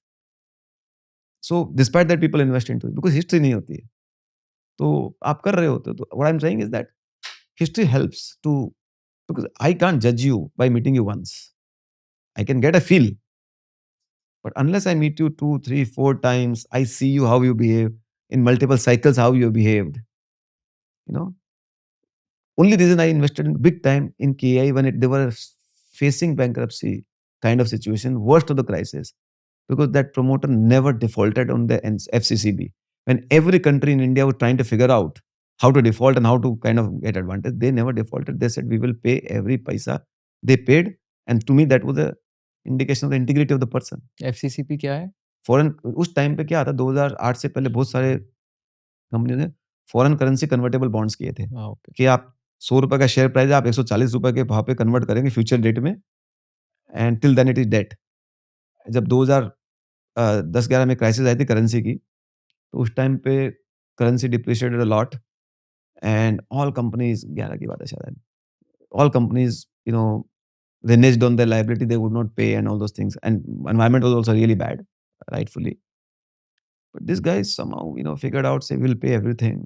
So despite that, people invest into it because history नहीं होती है. तो आप कर रहे होते हो. तो what I'm saying is that history helps to, because I can't judge you by meeting you once. I can get a feel. But unless I meet you 2, 3, 4 times, I see you how you behave in multiple cycles, how you behaved. Only reason I invested in big time in KI when they were facing bankruptcy kind of situation, worst of the crisis, because that promoter never defaulted on the FCCB. When every country in India was trying to figure out how to default and how to kind of get advantage, they never defaulted. They said, we will pay every paisa. They paid. And to me, that was a indication of the integrity of the person. FCCP क्या है? Foreign उस time पे क्या था, 2008 से पहले बहुत सारे कंपनी ने फॉरेन करेंसी कन्वर्टेबल बॉन्ड्स किए थे. कि आप 100 रुपए का शेयर प्राइस आप 140 रुपए के भाव पे कन्वर्ट करेंगे फ्यूचर डेट में, and till then it is date. जब 2010-11 में क्राइसिस आई थी करेंसी की, तो उस टाइम पे currency depreciated a lot, and all companies, 11 की बात है शायद, all companies reneged on their liability, they would not pay and all those things, and environment was also really bad, rightfully. But these guys somehow figured out, say we'll pay everything.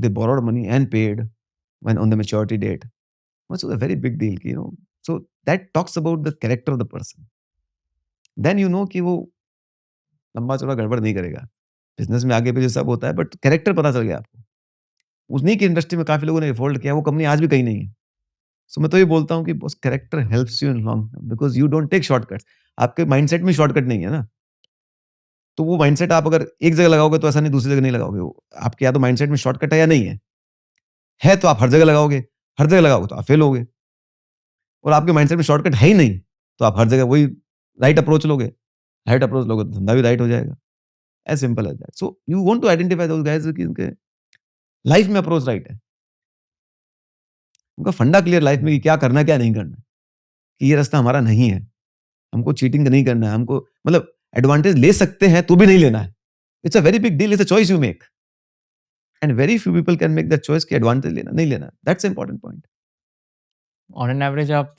They borrowed money and paid when on the maturity date, which was a very big deal. So that talks about the character of the person. Then कि वो लंबा चौड़ा गड़बड़ नहीं करेगा. Business में आगे पीछे सब होता है, बट कैरेक्टर पता चल गया आपको. उन्हीं की इंडस्ट्री में काफी लोगों ने डिफॉल्ट किया, वो कंपनी आज भी कहीं नहीं है. सो मैं तो ये बोलता हूँ कि बस character helps you in long term, because you don't take shortcuts. आपके माइंडसेट में शॉर्टकट नहीं है ना, तो वो माइंडसेट आप अगर एक जगह लगाओगे तो ऐसा नहीं दूसरी जगह नहीं लगाओगे. आपके या तो माइंडसेट में शॉर्टकट है या नहीं है तो आप हर जगह लगाओगे, हर जगह लगाओगे तो आप फेल होगे. और आपके माइंडसेट में शॉर्टकट है ही नहीं, तो आप हर जगह वही राइट अप्रोच लोगे तो धंधा भी राइट हो जाएगा. As simple as that. So you want to identify those guys कि उनके लाइफ में अप्रोच राइट है, उनका फंडा क्लियर लाइफ में कि क्या करना क्या नहीं करना, कि ये रास्ता हमारा नहीं है, हमको चीटिंग नहीं करना है, हमको मतलब एडवांटेज ले सकते हैं तो भी नहीं लेना है. It's a very big deal, it's a choice you make, and very few people can make that choice कि एडवांटेज लेना नहीं लेना. That's important point. On an average आप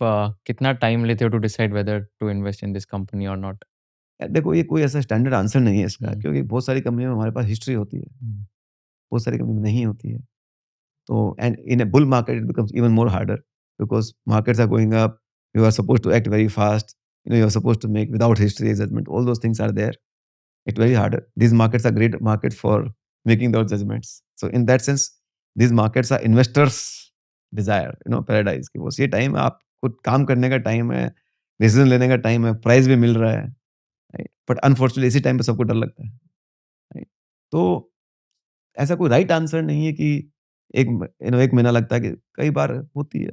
कितना टाइम लेते हो to decide whether to invest in this company और not? देखो ये कोई ऐसा स्टैंडर्ड आंसर नहीं है इसका, हम्म. क्योंकि बहुत सारी कंपनियों में हमारे पास हिस्ट्री होती है, बहुत सारी कंपनी में नहीं होती है. तो and in a bull market it becomes even more harder, because markets are going up, you are supposed to act very fast, you are supposed to make without history judgment, all those things are there. It's very hard. These markets are great markets for making those judgments. So in that sense, these markets are investors' desire, paradise. कि बस ये time है, आपको काम करने का time है, decision लेने का टाइम है, प्राइस भी मिल रहा है, राइट? बट अनफॉर्चुनेटली इसी टाइम पे सबको डर लगता है, राइट? तो ऐसा कोई राइट आंसर नहीं है कि एक महीना लगता है कि कई बार होती है,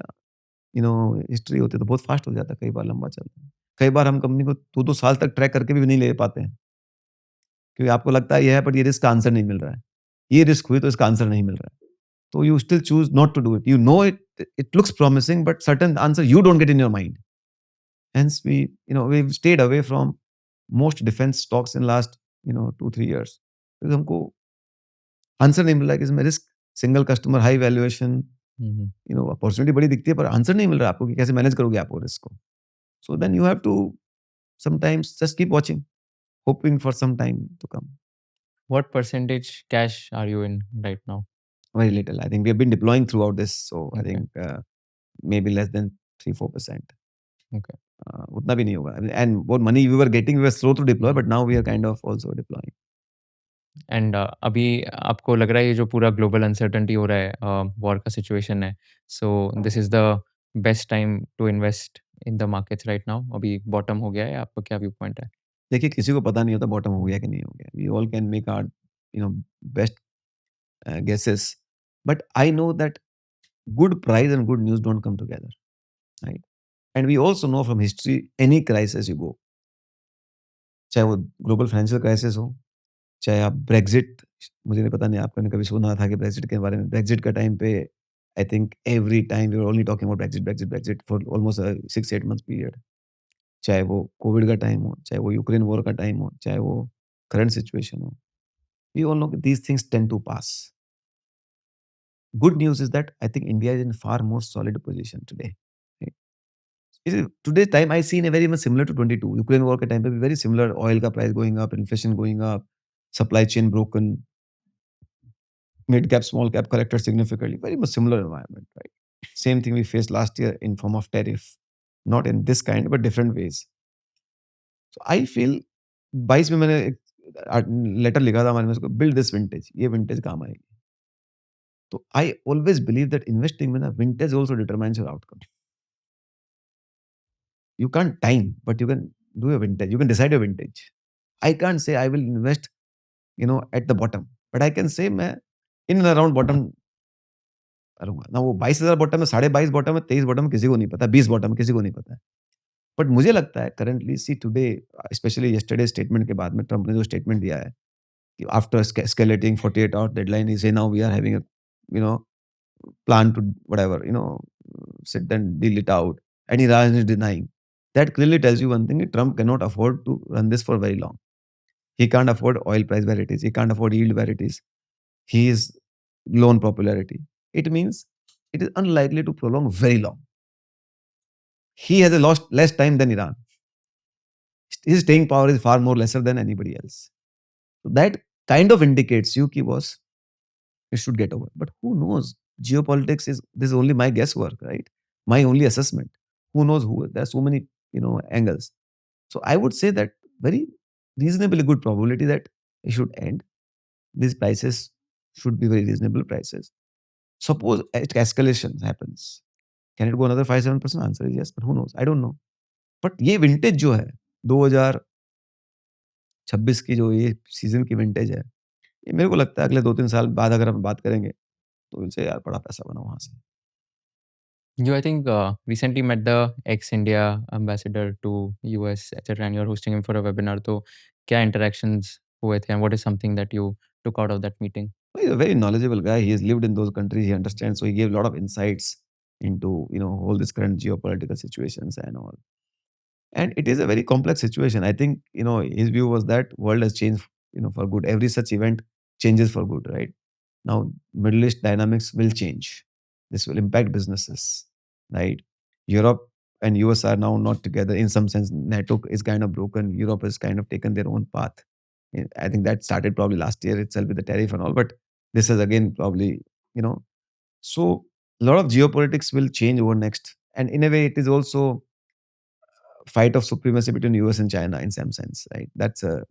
हिस्ट्री होती है तो बहुत फास्ट हो जाता है, कई बार लंबा चलता है। कई बार हम कंपनी को 2-2 साल तक ट्रैक करके भी नहीं ले पाते हैं, क्योंकि आपको लगता है ये है बट ये रिस्क का आंसर नहीं मिल रहा है। ये रिस्क हुई तो इसका आंसर नहीं मिल रहा है। तो you still choose not to do it. It looks promising but certain answer you don't get in your mind. Hence we've stayed away from most defense stocks in last 2-3 years, क्योंकि हमको answer नहीं मिल रहा है कि इसमें risk, single customer, high valuation, Mhm. Opportunity बड़ी दिखती है पर आंसर नहीं मिल रहा है आपको कि कैसे मैनेज करोगे आप वो रिस्क को। So then you have to sometimes just keep watching, hoping for some time to come. What percentage cash are you in right now? Very little. I think we have been deploying throughout this, so I Okay. think maybe less than 3-4%. Okay. उतना भी नहीं होगा। And what money we were getting, we were slow to deploy, but now we are kind of also deploying. And अभी आपको लग रहा है ये जो पूरा ग्लोबल अनसर्टेनिटी हो रहा है, वॉर का सिचुएशन है, so this is the best time to invest in the markets right now? अभी बॉटम हो गया है, आपका क्या व्यू पॉइंट है? देखिए किसी को पता नहीं होता बॉटम हो गया कि नहीं हो गया। We all can make our best guesses, but I know that good price and good news don't come together, right? And we also know from history, any crisis you go, चाहे वो global financial crisis हो, चाहे आप Brexit, मुझे नहीं पता नहीं आपने कभी सुना था कि ब्रेक्सिट के बारे में। ब्रेक्सिट का टाइम पे I think every time we were only talking about Brexit, Brexit, Brexit for almost 6-8 months period. चाहे वो कोविड का टाइम हो, चाहे वो यूक्रेन वॉर का टाइम हो, चाहे वो करंट सिचुएशन हो। We all know these things tend to pass. Good news is that I think India is in far more solid position today. Right? Today's time I see in a very much similar to 22 Ukraine war के time पे भी very similar, oil का price going up, inflation going up, supply chain broken, mid cap, small cap corrected significantly, very much similar environment, right? Same thing we faced last year in form of tariff, not in this kind but different ways. So I feel 22 में मैंने एक letter लिखा था हमारे में, उसको build this vintage, ये vintage काम आएगी। तो I always believe that investing में ना vintage also determines your outcome. You can't time, but you can do a vintage. You can decide a vintage. I can't say I will invest, at the bottom, but I can say मैं in and around bottom करूँगा। ना वो 22,000 bottom है, 22.5 bottom है, 23 bottom किसी को नहीं पता, 20 बॉटम किसी को नहीं पता है। बट मुझे लगता है करंटली सी टुडे, स्पेशली यस्टरडे स्टेटमेंट के बाद में ट्रम्प ने जो स्टेटमेंट दिया है कि after escalating 48 hour deadline he says now we are having you know plan to whatever, sit and deal it out. And Iran is denying. That clearly tells you one thing: Trump cannot afford to run this for very long. He can't afford oil price where it is. He can't afford yield where it is. He is low on popularity. It means it is unlikely to prolong very long. He has a lost less time than Iran. His staying power is far more lesser than anybody else. So that kind of indicates you, boss, it should get over. But who knows? Geopolitics is this is only my guesswork, right? My only assessment. Who knows who? There are so many, angles. So I would say that very reasonably good probability that it should end. These prices should be very reasonable prices. Suppose escalation happens. Can it go another 5-7%? Answer is yes, but who knows? I don't know. But ये vintage जो है 2026 की जो ये season की vintage है, ये मेरे को लगता है अगले 2-3 साल बाद अगर हम बात करेंगे तो इनसे यार बड़ा पैसा बना वहाँ से। You, I think, recently met the ex-India ambassador to US, etc., and you're hosting him for a webinar. तो क्या interactions हुए थे, and what is something that you took out of that meeting? He's a very knowledgeable guy. He has lived in those countries. He understands. So he gave a lot of insights into all this current geopolitical situations and all. And it is a very complex situation. I think his view was that world has changed for good. Every such event changes for good, right? Now Middle East dynamics will change. This will impact businesses, right? Europe and US are now not together in some sense. NATO is kind of broken. Europe has kind of taken their own path. I think that started probably last year itself with the tariff and all, but this is again probably, so a lot of geopolitics will change over next. And in a way, it is also fight of supremacy between US and China in some sense, right? That's a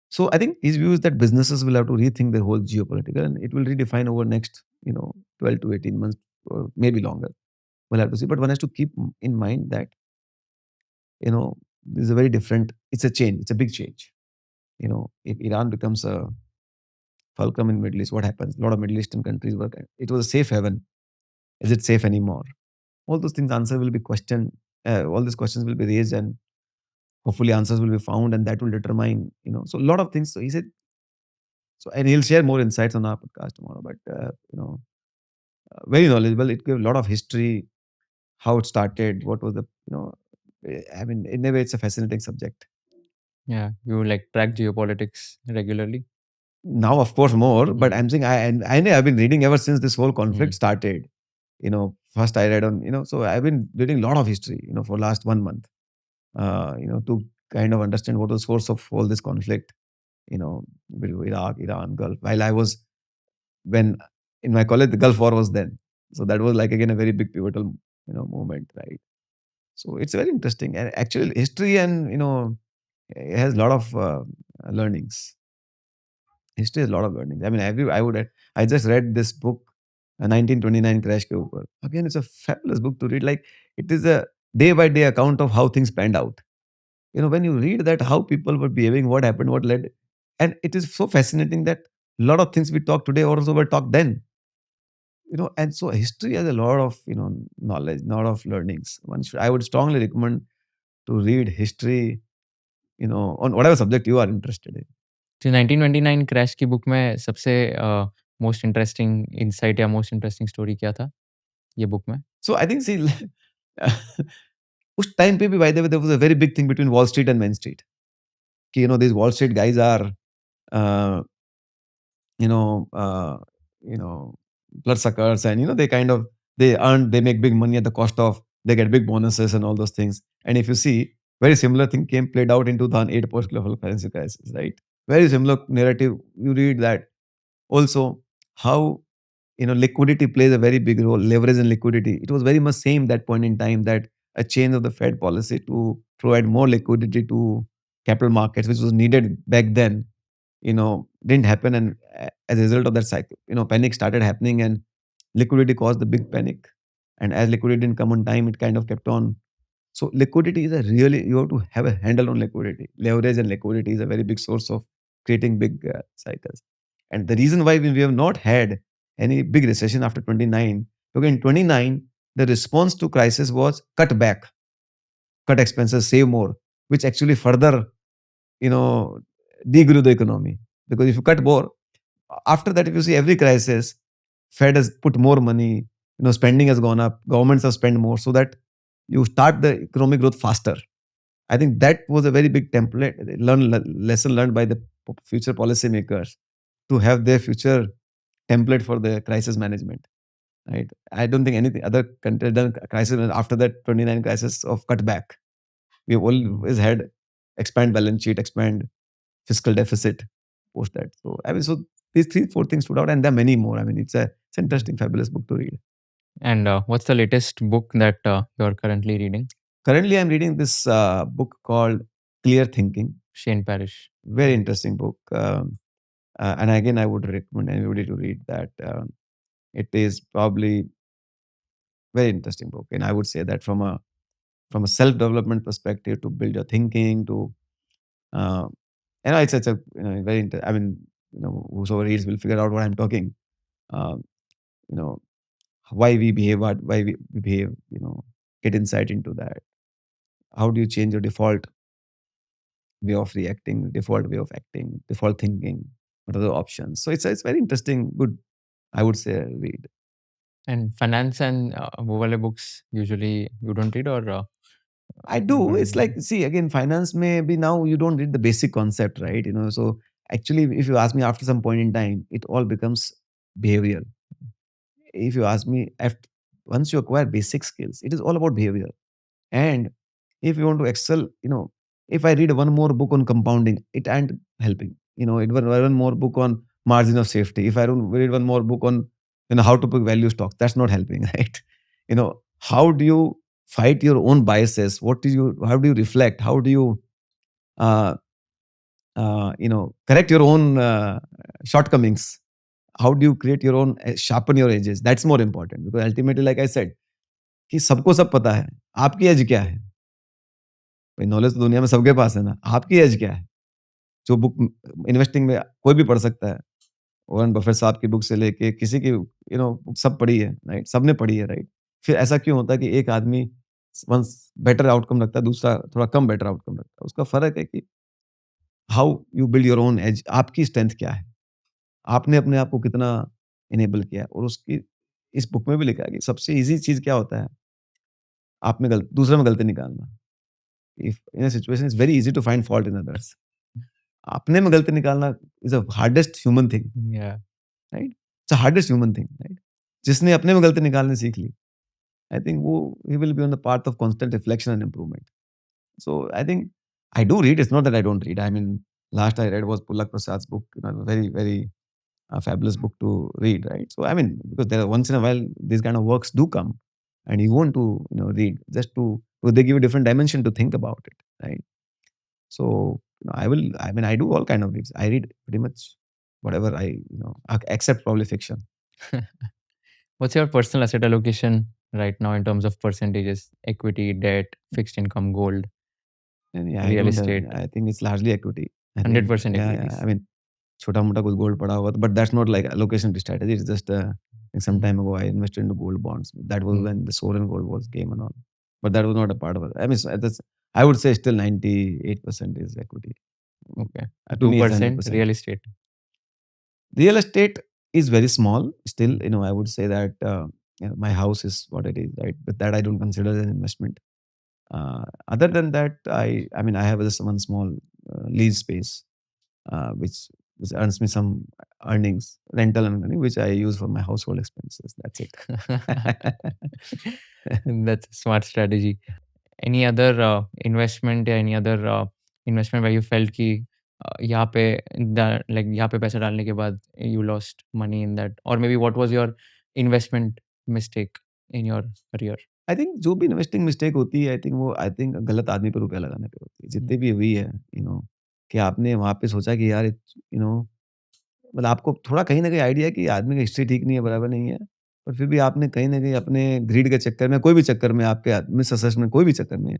So I think his view is that businesses will have to rethink their whole geopolitical, and it will redefine over next 12 to 18 months or maybe longer. We'll have to see. But one has to keep in mind that this is a very different. It's a change. It's a big change. If Iran becomes a fulcrum in Middle East, what happens? A lot of Middle Eastern countries work. It was a safe haven. Is it safe anymore? All those things, answer will be questioned. All these questions will be raised, and hopefully answers will be found, and that will determine. So a lot of things. So he said. So and he'll share more insights on our podcast tomorrow. But very knowledgeable. It gave a lot of history, how it started, what was the I mean, in a way, it's a fascinating subject. Yeah, you like track geopolitics regularly. Now, of course, more. But I'm saying I know I've been reading ever since this whole conflict Mm. started. First I read on so I've been reading a lot of history. For last 1 month. To kind of understand what was the source of all this conflict. Between Iraq, Iran, Gulf. While I was when in my college, the Gulf War was then. So that was like again a very big pivotal moment, right? So it's very interesting, and actually history and it has a lot of learnings. History has a lot of learnings. I mean, I just read this book, 1929 Crash ke Upar. Again, it's a fabulous book to read. Like it is a day by day account of how things panned out. When you read that, how people were behaving, what happened, what led, and it is so fascinating that a lot of things we talk today also were talked then. And so history has a lot of knowledge, lot of learnings. I would strongly recommend to read history, on whatever subject you are interested in. तो 1929 crash की book में सबसे most interesting insight या most interesting story क्या था ये book में? So I think, see, उस टाइम पे भी by the way there was a very big thing between Wall Street and Main Street. कि these Wall Street guys are uh, you know uh, you know bloodsuckers, and they make big money at the cost of, they get big bonuses and all those things. And if you see, very similar thing played out in 2008 post global financial crisis, right? Very similar narrative. You read that also, how liquidity plays a very big role, leverage and liquidity. It was very much same that point in time, that a change of the Fed policy to provide more liquidity to capital markets, which was needed back then, didn't happen. And as a result of that cycle, panic started happening, and liquidity caused the big panic. And as liquidity didn't come on time, it kind of kept on. So liquidity is you have to have a handle on liquidity. Leverage and liquidity is a very big source of creating big cycles. And the reason why we have not had any big recession after 29, because in 29, the response to crisis was cut back, cut expenses, save more, which actually further, degrew the economy. Because if you cut more, after that, if you see every crisis, Fed has put more money, spending has gone up, governments have spent more, so that you start the economic growth faster. I think that was a very big lesson learned by the future policymakers, to have their future template for the crisis management. Right? I don't think anything other country done crisis after that 29 crisis of cutback. We've always had expand balance sheet, expand fiscal deficit post that. So I mean, so these 3-4 things stood out, and there are many more. I mean, it's an interesting, fabulous book to read. And what's the latest book that you're currently reading? Currently, I'm reading this book called Clear Thinking. Shane Parrish. Very interesting book. And again, I would recommend anybody to read that. It is probably very interesting book, and I would say that from a self development perspective, to build your thinking, to it's a very I mean, whosoever reads will figure out what I'm talking. Um, you know why we behave, why we behave. Get insight into that. How do you change your default way of reacting, default way of acting, default thinking? What are the options? So it's very interesting, good, I would say, read. And finance and Wale books usually you don't read, or I do. It's like, see, again, finance maybe now you don't read the basic concept, right? So actually, if you ask me, after some point in time, it all becomes behavioral. If you ask me, once you acquire basic skills, it is all about behavior. And if you want to excel, if I read one more book on compounding, it ain't helping. One more book on margin of safety. If I don't read one more book on how to pick value stocks, that's not helping, right? How do you fight your own biases? How do you reflect? How do you correct your own shortcomings. How do you create your own, sharpen your edges? That's more important, because ultimately, like I said, कि सबको सब पता है, आपकी as क्या है? भाई knowledge तो दुनिया में सबके पास है ना, आपकी एज क्या है? जो बुक इन्वेस्टिंग में कोई भी पढ़ सकता है, वॉरेन बफेट साहब की बुक से लेके किसी की बुक सब पढ़ी है, राइट? सबने पढ़ी है, राइट? फिर ऐसा क्यों होता है कि एक आदमी वंस बेटर आउटकम रखता है, दूसरा थोड़ा कम बेटर आउटकम रखता है? उसका फ़र्क है कि how you build your own edge, आपकी स्ट्रेंथ क्या है? आपने अपने आप को कितना इनेबल किया है? और उसकी इस बुक में भी लिखा है कि सबसे ईज़ी चीज़ क्या होता है? आप में गल दूसरे में गलती निकालना। If in a situation it's very easy to find fault in others. अपने में गलती निकालना is the hardest human thing, Yeah. Right? It's the hardest human thing, right? जिसने अपने में गलती निकालनी सीख ली, आई थिंक वो he will be on the path of constant reflection and improvement. So I think I do read. It's not that I don't read. I mean, last I read was Pulak Prasad's book. Very, very fabulous book to read, right? So I mean, because there once in a while these kind of works do come, and you want to read just to because they give you different dimension to think about it, right? So I will. I mean, I do all kind of reads. I read pretty much whatever except probably fiction. What's your personal asset allocation right now in terms of percentages? Equity, debt, fixed income, gold, And yeah, I real don't have. estate, I think it's largely equity. I think 100% yeah, equities. I mean, छोटा-मोटा कुछ gold पड़ा होगा तो but that's not like allocation strategy it's just some time ago I invested into gold bonds. That was when the sovereign gold was came and all. But that was not a part of it. I mean, I would say still 98% is equity. Okay. To me, it's 2% 100%. real estate. Real estate is very small. Still, I would say that my house is what it is, right? But that I don't consider as an investment. Other than that, I mean, I have just one small lease space, which earns me some earnings, rental and money, which I use for my household expenses. That's it. That's a smart strategy. Any other investment या any other investment where you felt कि यहाँ पे like यहाँ पे पैसा डालने के बाद you lost money in that, or maybe what was your investment mistake in your career? I think जो भी इन्वेस्टिंग मिस्टेक होती है, आई थिंक गलत आदमी पे रुपया लगाने पे होती है। जितनी भी हुई है, कि आपने वहाँ पे सोचा कि यार मतलब आपको थोड़ा कहीं न कहीं आइडिया है कि आदमी का हिस्ट्री ठीक नहीं है, बराबर नहीं है। पर फिर भी आपने कहीं न कहीं अपने ग्रीड के चक्कर में, कोई भी चक्कर में, आपके मिस असेसमेंट कोई भी चक्कर में,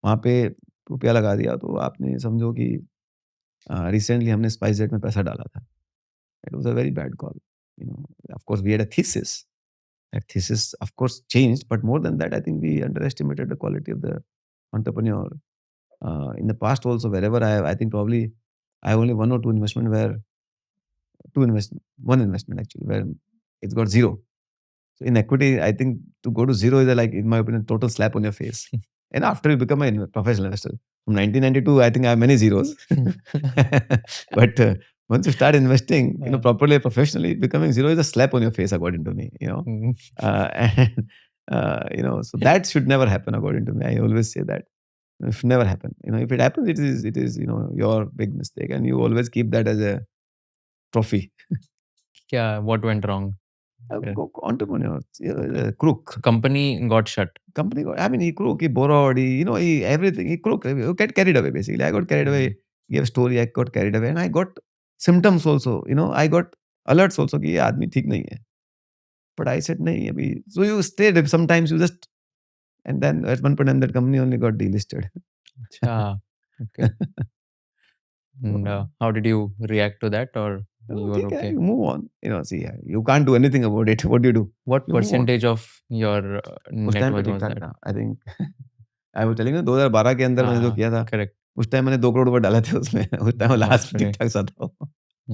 वहाँ पे रुपया लगा दिया, तो आपने समझो कि रिसेंटली हमने स्पाइसजेट में पैसा डाला था। It was a very bad call. Of course we had a thesis. That thesis, of course, changed, but more than that, I think we underestimated the quality of the entrepreneur. In the past, also, wherever I think probably I have only one or two investment where one investment actually where it's got zero. So in equity, I think to go to zero is like, in my opinion, total slap on your face. And after you become a professional investor, from 1992, I think I have many zeros. But once you start investing, properly, professionally, becoming zero is a slap on your face, according to me. And so that should never happen, according to me. I always say that it should never happen. If it happens, it is your big mistake, and you always keep that as a trophy. क्या what went wrong? Yeah. Entrepreneur, crook. Company got shut. Company, he crook, he borrowed, he everything, he crook, he get carried away basically. I got carried away, gave story, I got carried away, and I got symptoms also, I got alerts also कि ये आदमी ठीक नहीं है. But I said नहीं अभी, so you stayed, sometimes you just, and then at one point in time that company only got delisted. अच्छा. Okay. And how did you react to that, or you were ठीक है, okay? you move on. See, you can't do anything about it. What do you do? What You move on. percentage of your उस net time पे worth ठीक was ठाक that? था, I think I was telling you 2012 के अंदर मैंने जो किया था, Correct. उस टाइम मैंने 2 करोड़ रुपए डाले थे उसमें। उस टाइम लास्ट में Okay. ठीक-ठाक सा था वो।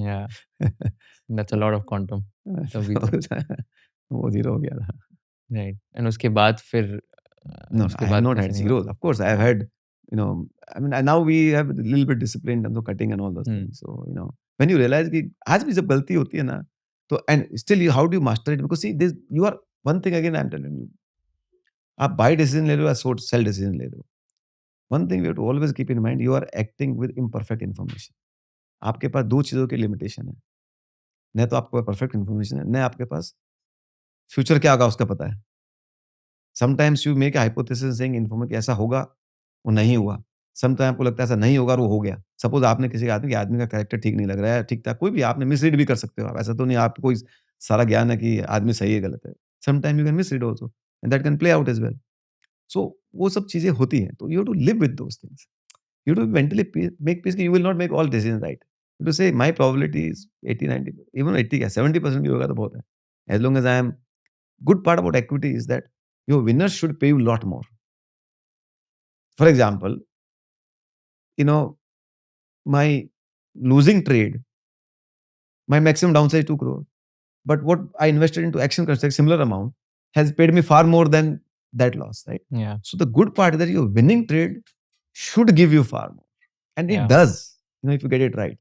Yeah, that's a lot of quantum. तभी तो. वो ज़ीरो हो गया था। Right. And उसके बाद फिर No, उसके I have बाद not had कैसे नहीं हुआ? zeros. Of course, I have had, I mean, now we have a little bit discipline in terms of cutting and all those things. So, when you realize कि आज भी जब गलती होती है ना, तो and still how do you master it? Because see, you are one thing again, I'm telling you. आप buy decision ले लो या sell decision ले लो. One thing we have to always keep in mind, you are acting with imperfect information. आपके पास 2 चीज़ों की limitation है। न तो आपके पास परफेक्ट इन्फॉर्मेशन है, न आपके पास फ्यूचर क्या होगा उसका पता है। Sometimes you make a hypothesis saying information कि ऐसा होगा, वो नहीं हुआ। समटाइम आपको लगता है ऐसा नहीं होगा और वो हो गया। सपोज़ आपने किसी आदमी का कैरेक्टर ठीक नहीं लग रहा है, ठीक-ठाक कोई भी आपने मिसरीड भी कर सकते हो आप। ऐसा तो नहीं आपको कोई सारा ज्ञान है कि आदमी सही है, गलत है। Sometime you can misread also and that can play out as well. So वो सब चीज़ें होती हैं। तो you have to live with those things. You have to mentally make peace कि you will not make all decisions right. To say my probability is 80, 90, even 80 क्या 70% भी होगा तो बहुत है. As long as I am good part about equity is that your winners should pay you a lot more. For example, you know, my losing trade, my maximum downside is 2 crore. But what I invested into Action Construct, similar amount, has paid me far more than that loss, right? Yeah. So the good part is that your winning trade should give you far more. And it Yeah. does, if you get it right.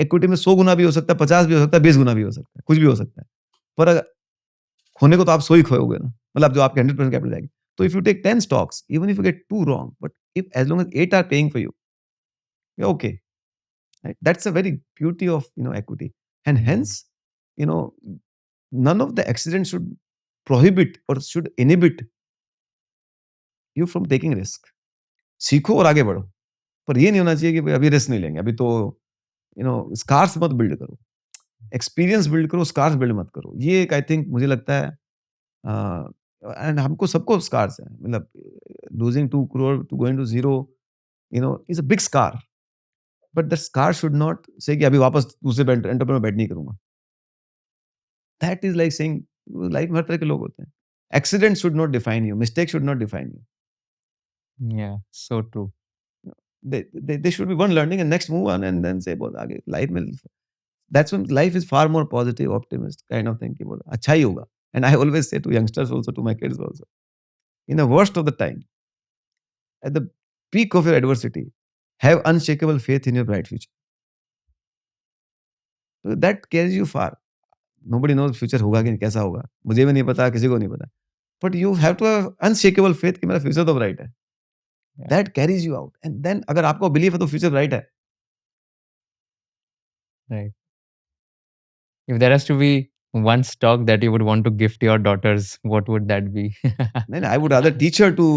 Equity में 100 गुना भी हो सकता है, 50 भी हो सकता है, 20 गुना भी हो सकता है, कुछ भी हो सकता है। पर अगर खोने को तो आप 100 ही खोओगे ना, मतलब जो आपके 100% कैपिटल जाएगी। तो if you take 10 stocks, even if you get 2 wrong, but if as long as 8 are paying for you, you are okay, right? That's a very beauty of equity. And hence, you know, none of the accidents should prohibit or should inhibit you from taking risk. सीखो और आगे बढ़ो। पर ये नहीं होना चाहिए कि भई अभी रिस्क नहीं लेंगे, अभी तो स्कार्स मत बिल्ड करो। एक्सपीरियंस बिल्ड करो, स्कार्स बिल्ड मत करो। ये एक आई थिंक मुझे लगता है एंड हमको सबको स्कार्स हैं। मतलब losing 2 crore to going to zero is a big scar, but that scar should not say कि अभी वापस दूसरे एंटरप्रेन्योर में बैठ नहीं करूँगा। That is like saying life में हर तरह के लोग होते हैं। Accident should not define you, mistake should not define you. Yeah, so true. They should be one learning and next move on and then say बहुत आगे लाइफ में that's when life is far more positive, optimist kind of thing कि बोला अच्छा ही होगा. And I always say to youngsters also, to my kids also, in the worst of the time, at the peak of your adversity, have unshakable faith in your bright future. So that carries you far. Nobody knows future होगा कि कैसा होगा. मुझे भी नहीं पता, किसी को नहीं पता. But you have to have unshakable faith कि मेरा future तो bright है. Yeah. That carries you out. And then अगर आपको belief है तो future bright है. Right. If there has to be one stock that you would want to gift your daughters, what would that be? Then I would rather teach her to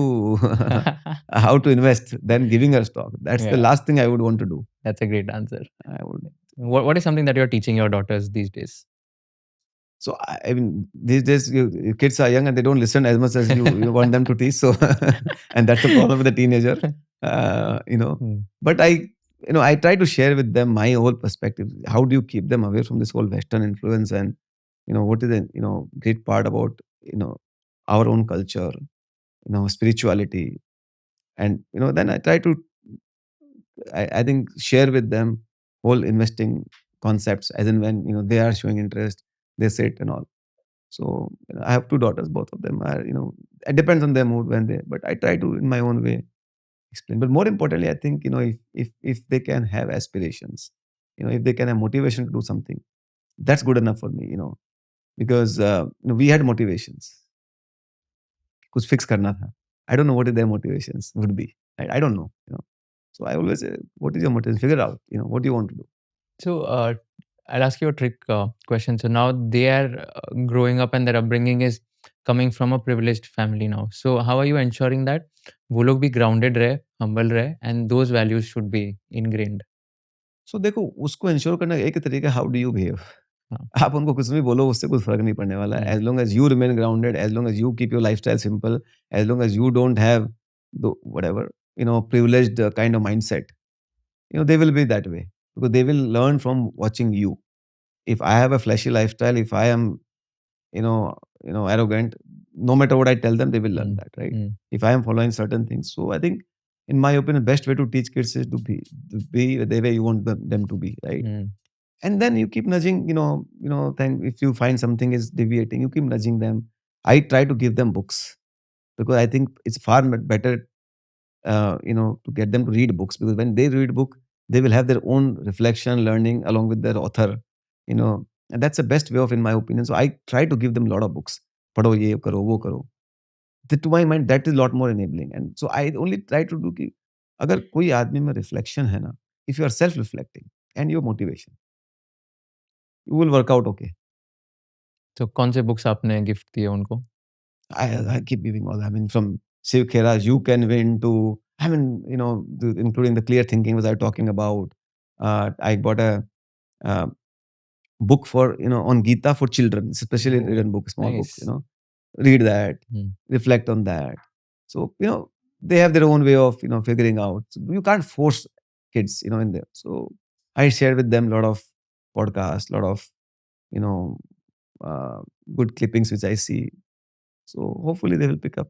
how to invest than giving her stock. That's the Yeah. last thing I would want to do. That's a great answer. I would. What is something that you're teaching your daughters these days? So I mean, these days your kids are young and they don't listen as much as you want them to teach. So, and that's the problem with the teenager. Hmm. But I try to share with them my whole perspective. How do you keep them away from this whole Western influence? And what is the great part about our own culture, spirituality, and then I try to I think share with them whole investing concepts as in when they are showing interest, they sit and all. So I have two daughters, both of them are it depends on their mood when they, but I try to in my own way explain. But more importantly, I think if they can have aspirations, if they can have motivation to do something, that's good enough for me. Because we had motivations. कुछ fix करना था. I don't know what their motivations would be. I don't know. So I always say, what is your motivation? Figure out. What do you want to do? So I'll ask you a trick question. So now they are growing up and their upbringing is coming from a privileged family now. So how are you ensuring that वो लोग भी grounded रहे, humble रहे, and those values should be ingrained? So देखो उसको ensure करने का एक तरीका हाउ डू यू बिहेव. हाँ. आप उनको कुछ भी बोलो उससे कुछ फर्क नहीं पड़ने वाला है. Hmm. As long as you remain grounded, as long as you keep your lifestyle simple, as long as you don't have the whatever privileged kind of mindset, they will be that way because they will learn from watching you. If I have a flashy lifestyle, if I am arrogant, no matter what I tell them, they will learn Hmm. that, right? Hmm. If I am following certain things, so I think, in my opinion, best way to teach kids is to be the way you want them to be, right? Hmm. And then you keep nudging, then if you find something is deviating, you keep nudging them. I try to give them books because I think it's far better, to get them to read books because when they read book, they will have their own reflection, learning along with their author, and that's the best way of, in my opinion. So I try to give them a lot of books. पढ़ो ये करो वो करो. To my mind, that is a lot more enabling. And so I only try to do कि अगर कोई आदमी में reflection है ना, if you are self-reflecting and your motivation, you will work out okay. तो कौन से बुक्स आपने गिफ्ट दिए उनको? I keep giving all. I mean, from Shiv Khera's You Can Win to I mean, including the clear thinking was I talking about. I bought a uh, book for, on Gita for children, especially Oh, written book, small book, nice. read that, Hmm. reflect on that. So, they have their own way of, figuring out. So you can't force kids, in there. So I share with them a lot of podcasts, lot of, you know, uh, good clippings which I see. So hopefully they will pick up.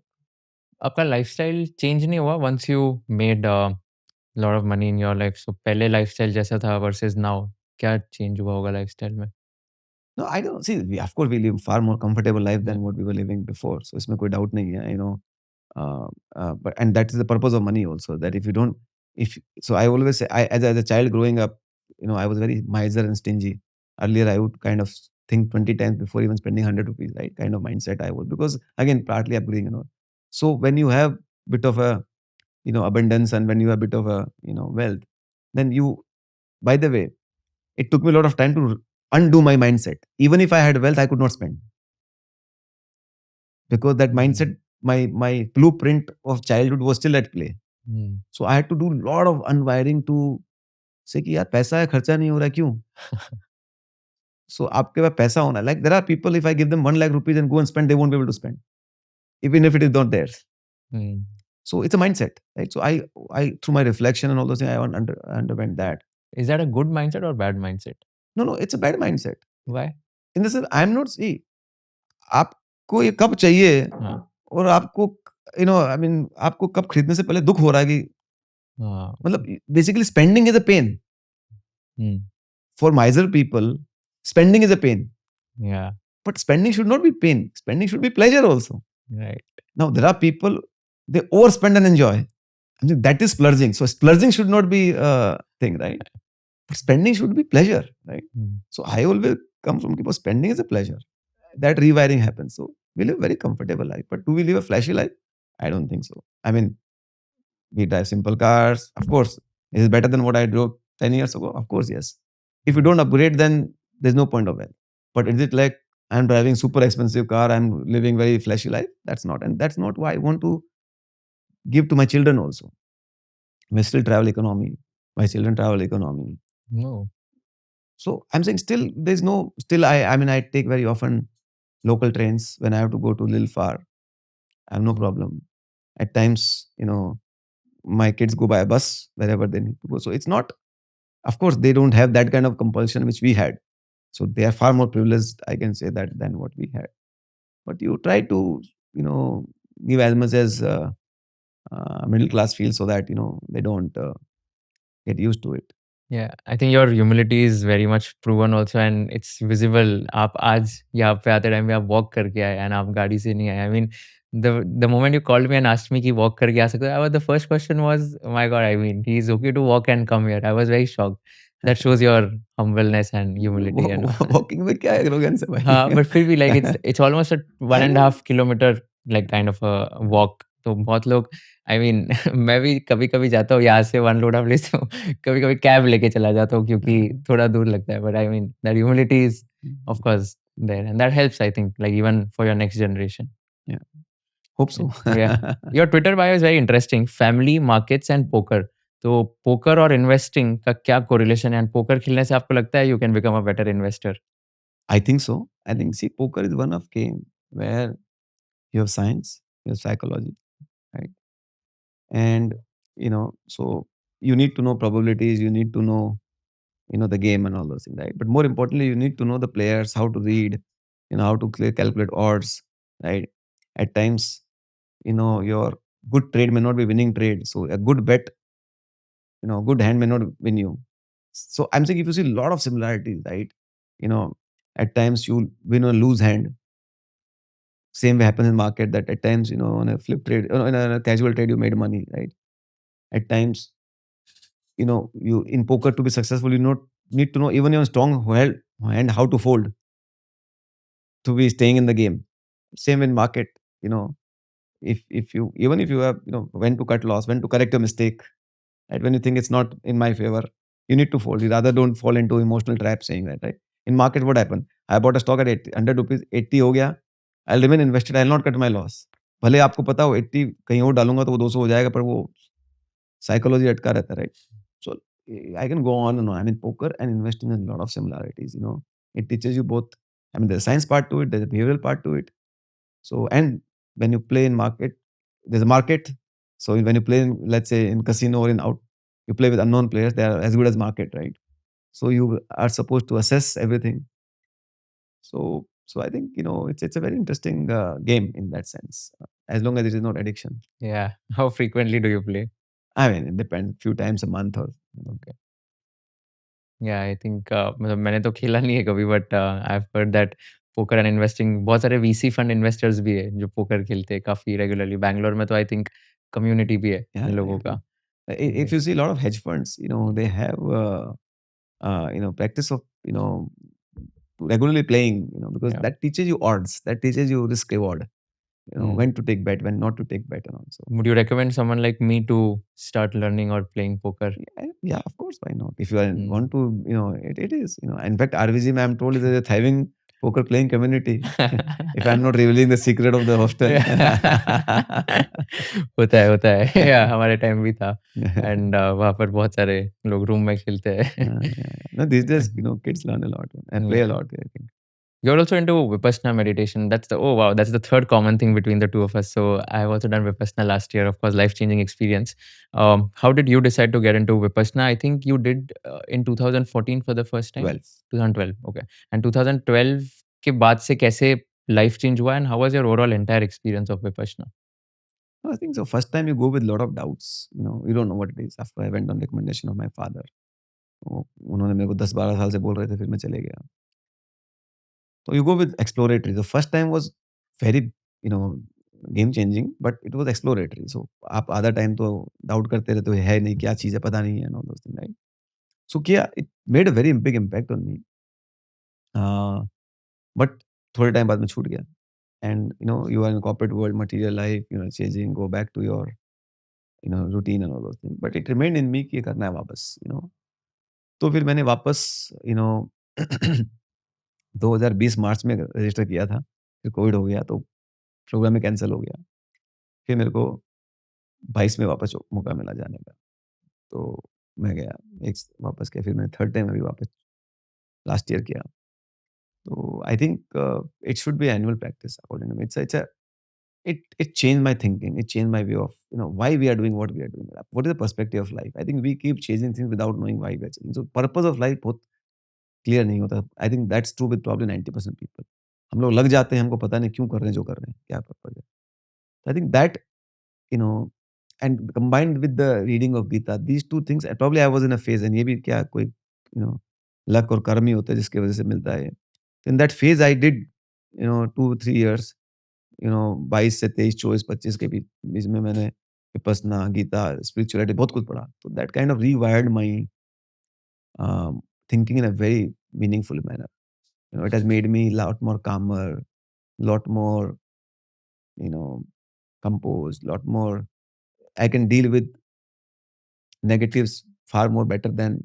आपका lifestyle change नहीं हुआ once you made lot of money in your life? So पहले lifestyle जैसा था versus now, क्या change हुआ होगा lifestyle में? No, I don't see. Of course, we live far more comfortable life Yeah. than what we were living before. So इसमें कोई doubt नहीं है, but and that is the purpose of money also. That if you don't, if so, I always say, as a child growing up, I was very miser and stingy. Earlier, I would kind of think 20 times before even spending 100 rupees, right? Kind of mindset I was, because again, partly upbringing, So when you have bit of a, abundance, and when you have bit of a, wealth, then you, by the way, it took me a lot of time to undo my mindset. Even if I had wealth, I could not spend, because that mindset, Mm. my blueprint of childhood was still at play. Mm. So I had to do a lot of unwiring to say कि यार पैसा है, खर्चा नहीं हो रहा है, क्यों? So आपके पास पैसा होना, like there are people, if I give them 1 lakh rupees and go and spend, they won't be able to spend, even if it is not theirs. Mm. So it's a mindset, right? So I through my reflection and all those things, I underwent that. Is that a good mindset or bad mindset? No, it's a bad mindset. Why? In the sense, I'm not, see, आपको ये कब चाहिए, हाँ, और आपको, I mean, आपको कब खरीदने से पहले दुख हो रहा है कि, हाँ, मतलब basically spending is a pain. हुँ, For miser people, spending is a pain. yeah, But spending should not be pain. Spending should be pleasure also. right. Now, there are people, they overspend and enjoy. I mean, that is splurging. So, splurging should not be a thing, right? But spending should be pleasure, right? Mm. So, I always come from people, spending is a pleasure. That rewiring happens. So, we live a very comfortable life. But do we live a flashy life? I don't think so. I mean, we drive simple cars. Of course, is it better than what I drove 10 years ago? Of course, yes. If you don't upgrade, then there's no point of it. But is it like I'm driving super expensive car, I'm living very flashy life? That's not. And that's not why I want to give to my children also. We still travel economy. My children travel economy. No. So I'm saying still there's no, still I mean, I take very often local trains when I have to go to a little far. I have no problem. At times, my kids go by a bus wherever they need to go. So it's not, of course, they don't have that kind of compulsion which we had. So they are far more privileged, I can say that, than what we had. But you try to, give as much as middle class feel, so that, they don't get used to it. Yeah, I think your humility is very much proven also and it's visible. आप आज यहाँ पे आते time में आप walk करके आए and आप गाड़ी से नहीं आए. I mean, the moment you called me and asked me कि वॉक करके आ सकते हो, the first question was, my God, I mean, he is okay to walk and come here. I was very shocked. That shows your humbleness and humility and all. Walking में क्या arrogance है भाई? हाँ, but फिर भी like it's almost a one I and a know. half kilometer like kind of a walk. तो बहुत लोग, I mean, मैं भी कभी-कभी जाता हूँ यहाँ से वन लोड ऑफ लेता हूँ, कभी-कभी कैब लेके चला जाता हूँ क्योंकि थोड़ा दूर लगता है. But I mean, that humility is of course there and that helps I think like even for your next generation. Yeah, hope so. Yeah. Your Twitter bio is very interesting. Family, markets and poker. तो poker और investing का क्या correlation है? And poker खेलने से आपको लगता है you can become a better investor? I think so. I think, see, poker is one of game where you have science, you have psychology, right? And, so you need to know probabilities, you need to know, the game and all those things, right? But more importantly, you need to know the players, how to read, how to calculate odds, right? At times, your good trade may not be winning trade. So a good bet, good hand may not win you. So I'm saying if you see a lot of similarities, right? You know, at times you win or lose hand. Same way happens in market, that at times, on a flip trade, in a casual trade, you made money, right? At times, you in poker to be successful, you not need to know even your strong hand how to fold to be staying in the game. Same in market, if you, even if you have, when to cut loss, when to correct your mistake, right? When you think it's not in my favor, you need to fold. You rather don't fall into emotional trap saying that, right? In market, what happened? I bought a stock at 80, 100 rupees, 80 हो गया. I'll remain invested. I'll not cut my loss. भले आपको पता हो 80 कहीं और डालूंगा तो वो 200 हो जाएगा, पर वो psychology अटका रहता है, right? So I can go on and on. I mean, poker and investing has a lot of similarities. It teaches you both. I mean, there's a science part to it, there's a behavioral part to it. So, and when you play in market, there's a market. So when you play in, let's say, in casino or in out, you play with unknown players. They are as good as market, right? So you are supposed to assess everything. So I think it's a very interesting game in that sense, as long as it is not addiction. Yeah. How frequently do you play? I mean, it depends. Few times a month or. Okay. या I think मतलब मैंने तो खेला नहीं है कभी but I have heard that poker and investing बहुत सारे वीसी फंड इन्वेस्टर्स भी है जो पोकर खेलते हैं काफ़ी रेगुलरली बैंगलोर में तो आई थिंक कम्युनिटी भी है Yeah, इन yeah, लोगों yeah. का If you see a lot of hedge funds, they have practice of regularly playing, because या that teaches you odds, that teaches you risk reward, when to take bet, when not to take bet, and also. Would you recommend someone like me to start learning और playing poker Yeah, of course, why not? If you want to, it is. In fact, RVG, I'm told, is a thriving poker playing community. If I'm not revealing the secret of the hostel. होता है या हमारे time भी था and वहाँ पर बहुत सारे लोग रूम में खेलते हैं Yeah. No, these days, kids learn a lot and play a lot, I think. You're also into Vipassana meditation. That's the third common thing between the two of us. So I've also done Vipassana last year, of course, life-changing experience. How did you decide to get into Vipassana? I think you did in 2014 for the first time. 12. 2012, okay. And 2012 के बाद से कैसे life change हुआ and how was your overall entire experience of Vipassana? No, I think so. First time you go with a lot of doubts. You don't know what it is. After I went on recommendation of my father. उन्होंने मेरे को 10-12 साल से बोल रहे थे, फिर मैं चले गया. So you go with exploratory. The first time was very, game changing, but it was exploratory. So आप आधा टाइम तो डाउट करते रहते हो, है नहीं, क्या चीज़ है, पता नहीं है, and all those things, right? So किया, it made a very big impact on me. But थोड़े टाइम बाद में छूट गया. And you are in corporate world, material life, changing, go back to your routine and all those things. But it remained in me कि ये करना है वापस. तो फिर मैंने वापस 2020 मार्च में रजिस्टर किया था. फिर कोविड हो गया तो प्रोग्राम ही कैंसल हो गया. फिर मेरे को 22 में वापस मौका मिला जाने का. तो मैं गया, एक वापस किया. फिर मैंने थर्ड टाइम अभी वापस लास्ट ईयर किया. तो I think it should be annual practice according to me. It changed my thinking. It changed my view of why we are doing what we are doing. What is the perspective of life? I think we keep chasing things without knowing why we are chasing. So purpose of life बहुत clear नहीं होता. I think that's true with probably 90% people. हम लोग लग जाते हैं, हमको पता नहीं क्यों कर रहे हैं जो कर रहे हैं, क्या पर्पज है. I think that you know and combined with the reading of Gita, these two things, probably I was in a phase, and ये भी क्या कोई luck और कर्म ही होता है जिसकी वजह से मिलता है. In that phase I did 2-3 years, 22 से 23, 24, 25 के बीच बीच में मैंने विपस्सना, गीता, स्पिरिचुअलिटी बहुत कुछ पढ़ा. तो that kind of rewired my thinking in a very meaningful manner. It has made me a lot more calmer, lot more, composed, lot more. I can deal with negatives far more better than.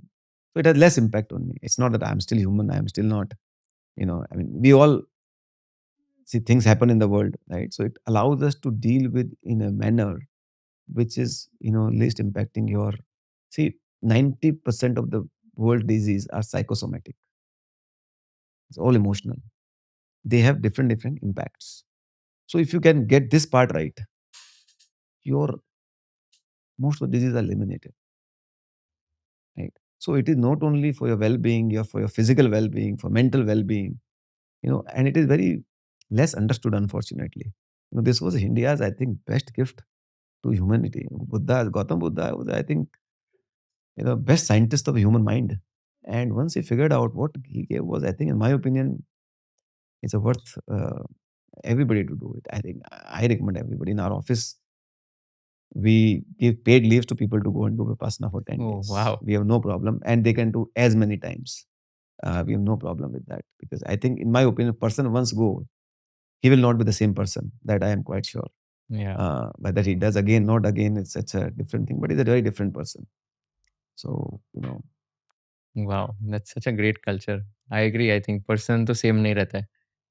So it has less impact on me. It's not that I'm still human. I'm still not. I mean, we all see things happen in the world, right? So it allows us to deal with in a manner which is least impacting your. See, 90% of the world disease are psychosomatic. It's all emotional. They have different impacts. So if you can get this part right, your most of the diseases are eliminated, right? So it is not only for your well-being, for your physical well-being, for mental well-being, and it is very less understood, unfortunately. This was India's, I think, best gift to humanity. Gautam Buddha was, I think, best scientist of the human mind. And once he figured out what he gave was, I think, in my opinion, it's a worth everybody to do it. I think I recommend everybody in our office. We give paid leaves to people to go and do Vipassana for 10 days. Wow. We have no problem. And they can do as many times. We have no problem with that. Because I think, in my opinion, person once go, he will not be the same person. That I am quite sure. Yeah. Whether he does again, not again, it's such a different thing. But he's a very different person. So, Wow, that's such a great culture. I agree. I think person तो same नहीं रहता है.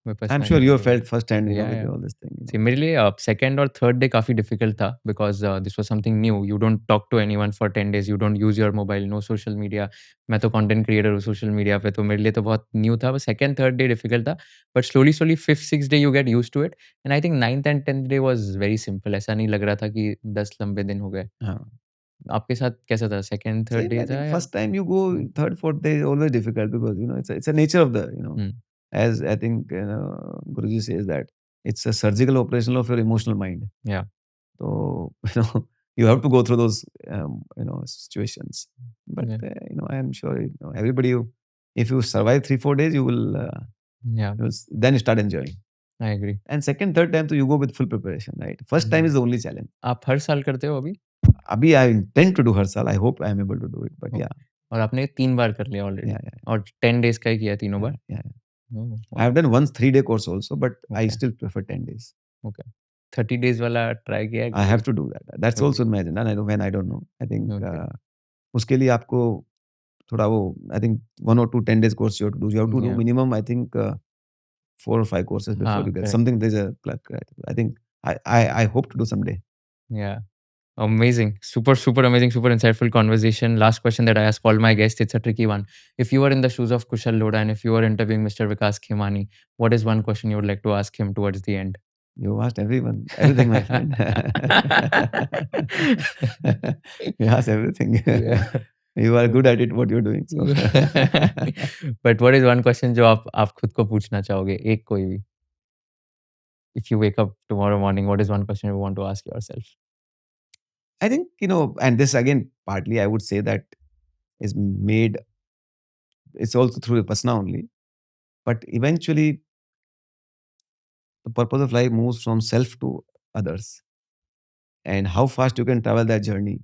I'm sure you have felt firsthand, Yeah, with yeah. all this thing. See, मेरे लिए second और third day काफ़ी difficult था because this was something new. You don't talk to anyone for 10 days, you don't use your mobile, no social media. मैं तो content creator हूँ social media पे, तो मेरे लिए तो बहुत न्यू था। बस सेकंड, थर्ड डे डिफिकल्ट था, but slowly 5th, 6th day you get used to it and I think 9th and 10th day was very simple. ऐसा नहीं लग रहा था कि 10 लंबे दिन हो गए। हाँ. आपके साथ कैसा था? Second, third Same, day I था think या first time you go, third, fourth day is always difficult because it's a nature of the hmm, as I think Guruji says that it's a surgical operation of your emotional mind. या So you have to go through those situations. But या I am sure everybody, if you survive 3-4 days, you will या then start enjoying. I agree. And second, third time, so you go with full preparation, right? First time is the only challenge. आप हर साल करते हो अभी? Abhi, I intend to do Har Saal. I hope I am able to do it. But yeah, और आपने 3 बार कर लिया already yeah, yeah, और 10 डेज़ का ही किया तीनों yeah, bar? yeah. Oh, I have done once 3-day course also, but I okay, still prefer 10 days. Okay. 30 days वाला try किया है I कभी? have to do that. That's okay, also in my agenda. I know when I don't know. I think okay, उसके लिए आपको थोड़ा वो I think 1 or 2 10 days course you have to do. You have to do या minimum I think 4 or 5 courses before हाँ, you get correct, something. There's a like, I think I hope to do someday. या amazing. Super, super amazing, super insightful conversation. Last question that I ask all my guests, it's a tricky one. If you were in the shoes of Kushal Lodha and if you were interviewing Mr. Vikas Khemani, what is one question you would like to ask him towards the end? You asked everything, my friend. You asked everything. Yeah. You are good at it, what you're doing. So. But what is one question जो आप खुद को पूछना चाहोगे? एक कोई भी. If you wake up tomorrow morning, what is one question you want to ask yourself? I think, and this again, partly I would say that is made, it's also through Vipassana only. But eventually, the purpose of life moves from self to others. And how fast you can travel that journey,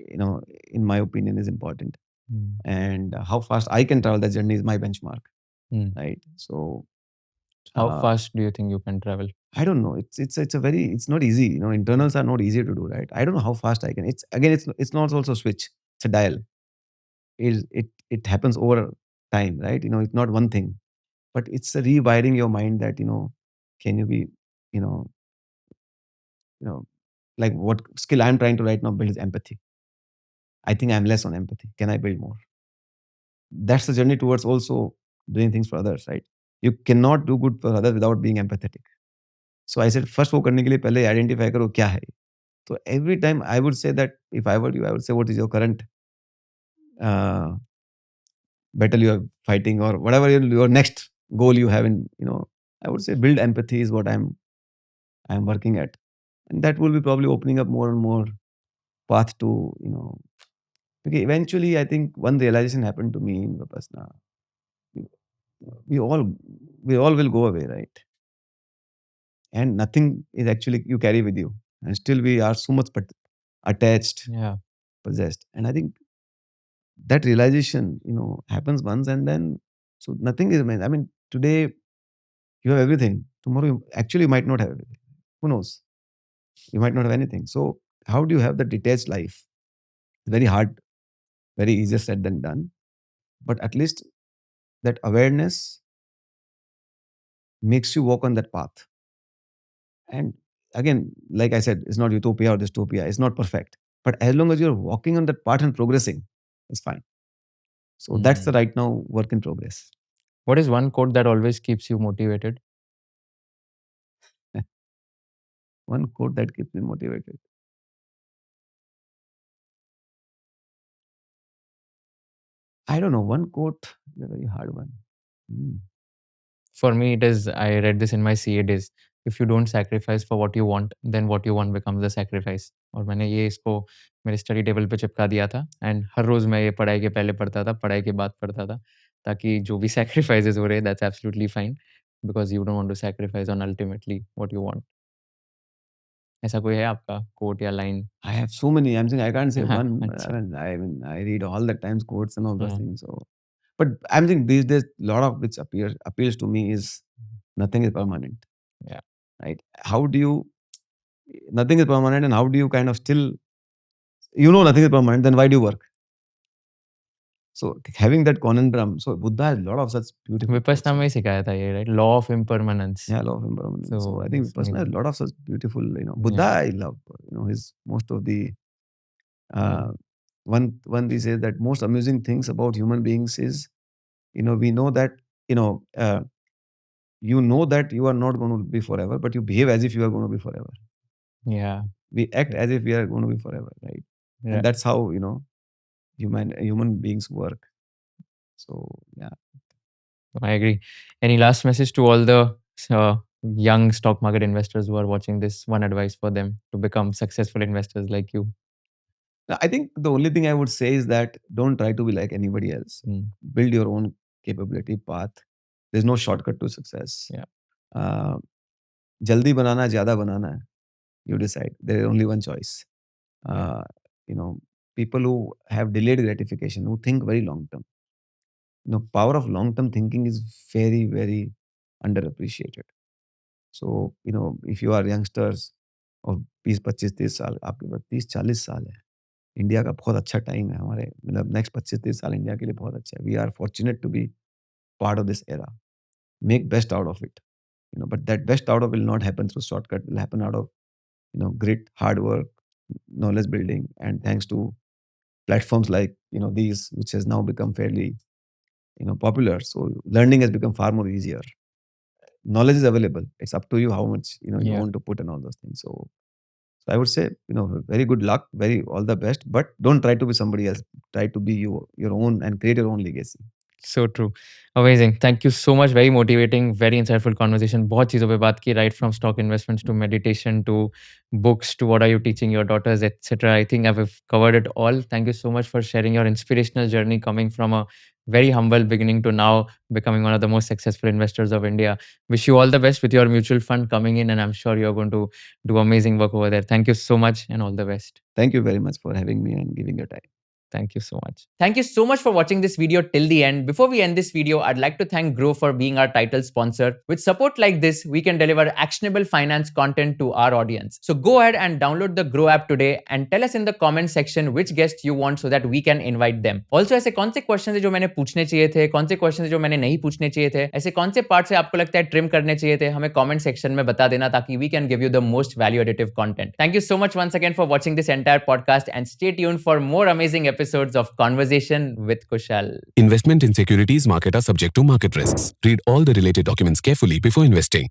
in my opinion, is important. Hmm. And how fast I can travel that journey is my benchmark, Hmm. right? So, How uh, fast do you think you can travel? I don't know. It's not easy. Internals are not easy to do, right? I don't know how fast I can. It's not also a switch. It's a dial. It happens over time, right? It's not one thing, but it's a rewiring your mind that can you be, you know, like what skill I'm trying to right now build is empathy. I think I'm less on empathy. Can I build more? That's the journey towards also doing things for others, right? You cannot do good for others without being empathetic. So I said first वो करने के लिए पहले identify करो क्या है. So every time I would say that if I were you, I would say what is your current uh, battle you are fighting or whatever your next goal you have in, I would say build empathy is what I'm working at. And that will be probably opening up more and more path to, okay, eventually I think one realization happened to me in Vipassana. We all we all will go away, right? And nothing is actually you carry with you. And still we are so much attached, Yeah. possessed. And I think that realization, happens once and then so nothing is remains. I mean, today you have everything. Tomorrow you actually might not have everything. Who knows? You might not have anything. So how do you have the detached life? Very hard, very easier said than done. But at least that awareness makes you walk on that path. And again, like I said, it's not utopia or dystopia. It's not perfect. But as long as you're walking on that path and progressing, it's fine. So that's the Hmm. right now work in progress. What is one quote that always keeps you motivated? One quote that keeps me motivated. I don't know. One quote, a very hard one. Hmm. For me, it is I read this in my CA days. If you don't sacrifice for what you want, then what you want becomes a sacrifice. और मैंने ये इसको मेरे study table पे चिपका दिया था and हर रोज़ मैं ये पढ़ाई के पहले पढ़ता था, पढ़ाई के बाद पढ़ता था, ताकि जो भी सैक्रिफाइसेस हो रहे हैं that's absolutely fine because you don't want to sacrifice on ultimately what you want. ऐसा कोई है आपका कोट या line? I have so many. I'm saying I can't say हाँ, one. अच्छा। I read all the times quotes and all those हाँ, things. So, but I'm thinking these days, a lot of which appeals to me is nothing is permanent, या right? How do you nothing is permanent, and how do you kind of still nothing is permanent? Then why do you work? So having that conundrum, so Buddha has a lot of such beautiful quotes. Vipassana में ही सिखाया था ये, right? Law of impermanence. Yeah, law of impermanence. So I think it's Vipassana has a amazing. lot of such beautiful, Buddha I love, his most of the, one he says that most amusing things about human beings is, we know that, you know that you are not going to be forever, but you behave as if you are going to be forever. Yeah. We act as if we are going to be forever, right? Yeah. And that's how, human beings work. So, yeah. I agree. Any last message to all the young stock market investors who are watching this? One advice for them to become successful investors like you. Now, I think the only thing I would say is that don't try to be like anybody else. Build your own capability path. There's no shortcut to success. Yeah. Jaldi banana, zyada banana. You decide. There is only one choice. People who have delayed gratification, who think very long term. Power of long term thinking is very, very underappreciated. So, if you are youngsters of 20-25-30 साल, आपके पास 30-40 साल है, India का बहुत अच्छा time है, हमारे मतलब नेक्स्ट 25-30 साल इंडिया के लिए बहुत अच्छा है. We are fortunate to be part of this era. Make best out of it, but that best out of will not happen through shortcut. Will happen out of grit, hard work, knowledge building, and thanks to platforms like these, which has now become fairly popular. So learning has become far more easier. Knowledge is available. It's up to you how much you want to put in all those things. So I would say very good luck, very all the best. But don't try to be somebody else. Try to be your own and create your own legacy. So true. Amazing. Thank you so much. Very motivating, very insightful conversation. बहुत चीज़ों पे बात की, right from stock investments to meditation to books to what are you teaching your daughters, etc. I think I've covered it all. Thank you so much for sharing your inspirational journey coming from a very humble beginning to now becoming one of the most successful investors of India. Wish you all the best with your mutual fund coming in, and I'm sure you're going to do amazing work over there. Thank you so much and all the best. Thank you very much for having me and giving your time. Thank you so much. Thank you so much for watching this video till the end. Before we end this video, I'd like to thank Grow for being our title sponsor. With support like this, we can deliver actionable finance content to our audience. So go ahead and download the Grow app today and tell us in the comment section which guest you want so that we can invite them. Also, ऐसे कौन से question है जो मैंने पूछने चाहिए थे, कौन से क्वेश्चन है जो मैंने नहीं पूछने चाहिए थे, ऐसे कौन से पार्ट से आपको लगता है ट्रिम करने चाहिए थे, हमें कमेंट सेक्शन में बता देना ताकि we can give you the most value additive content. Thank you so much once again for watching this entire podcast and stay tuned for more amazing episodes of Conversation with Kushal. Investment in securities market are subject to market risks. Read all the related documents carefully before investing.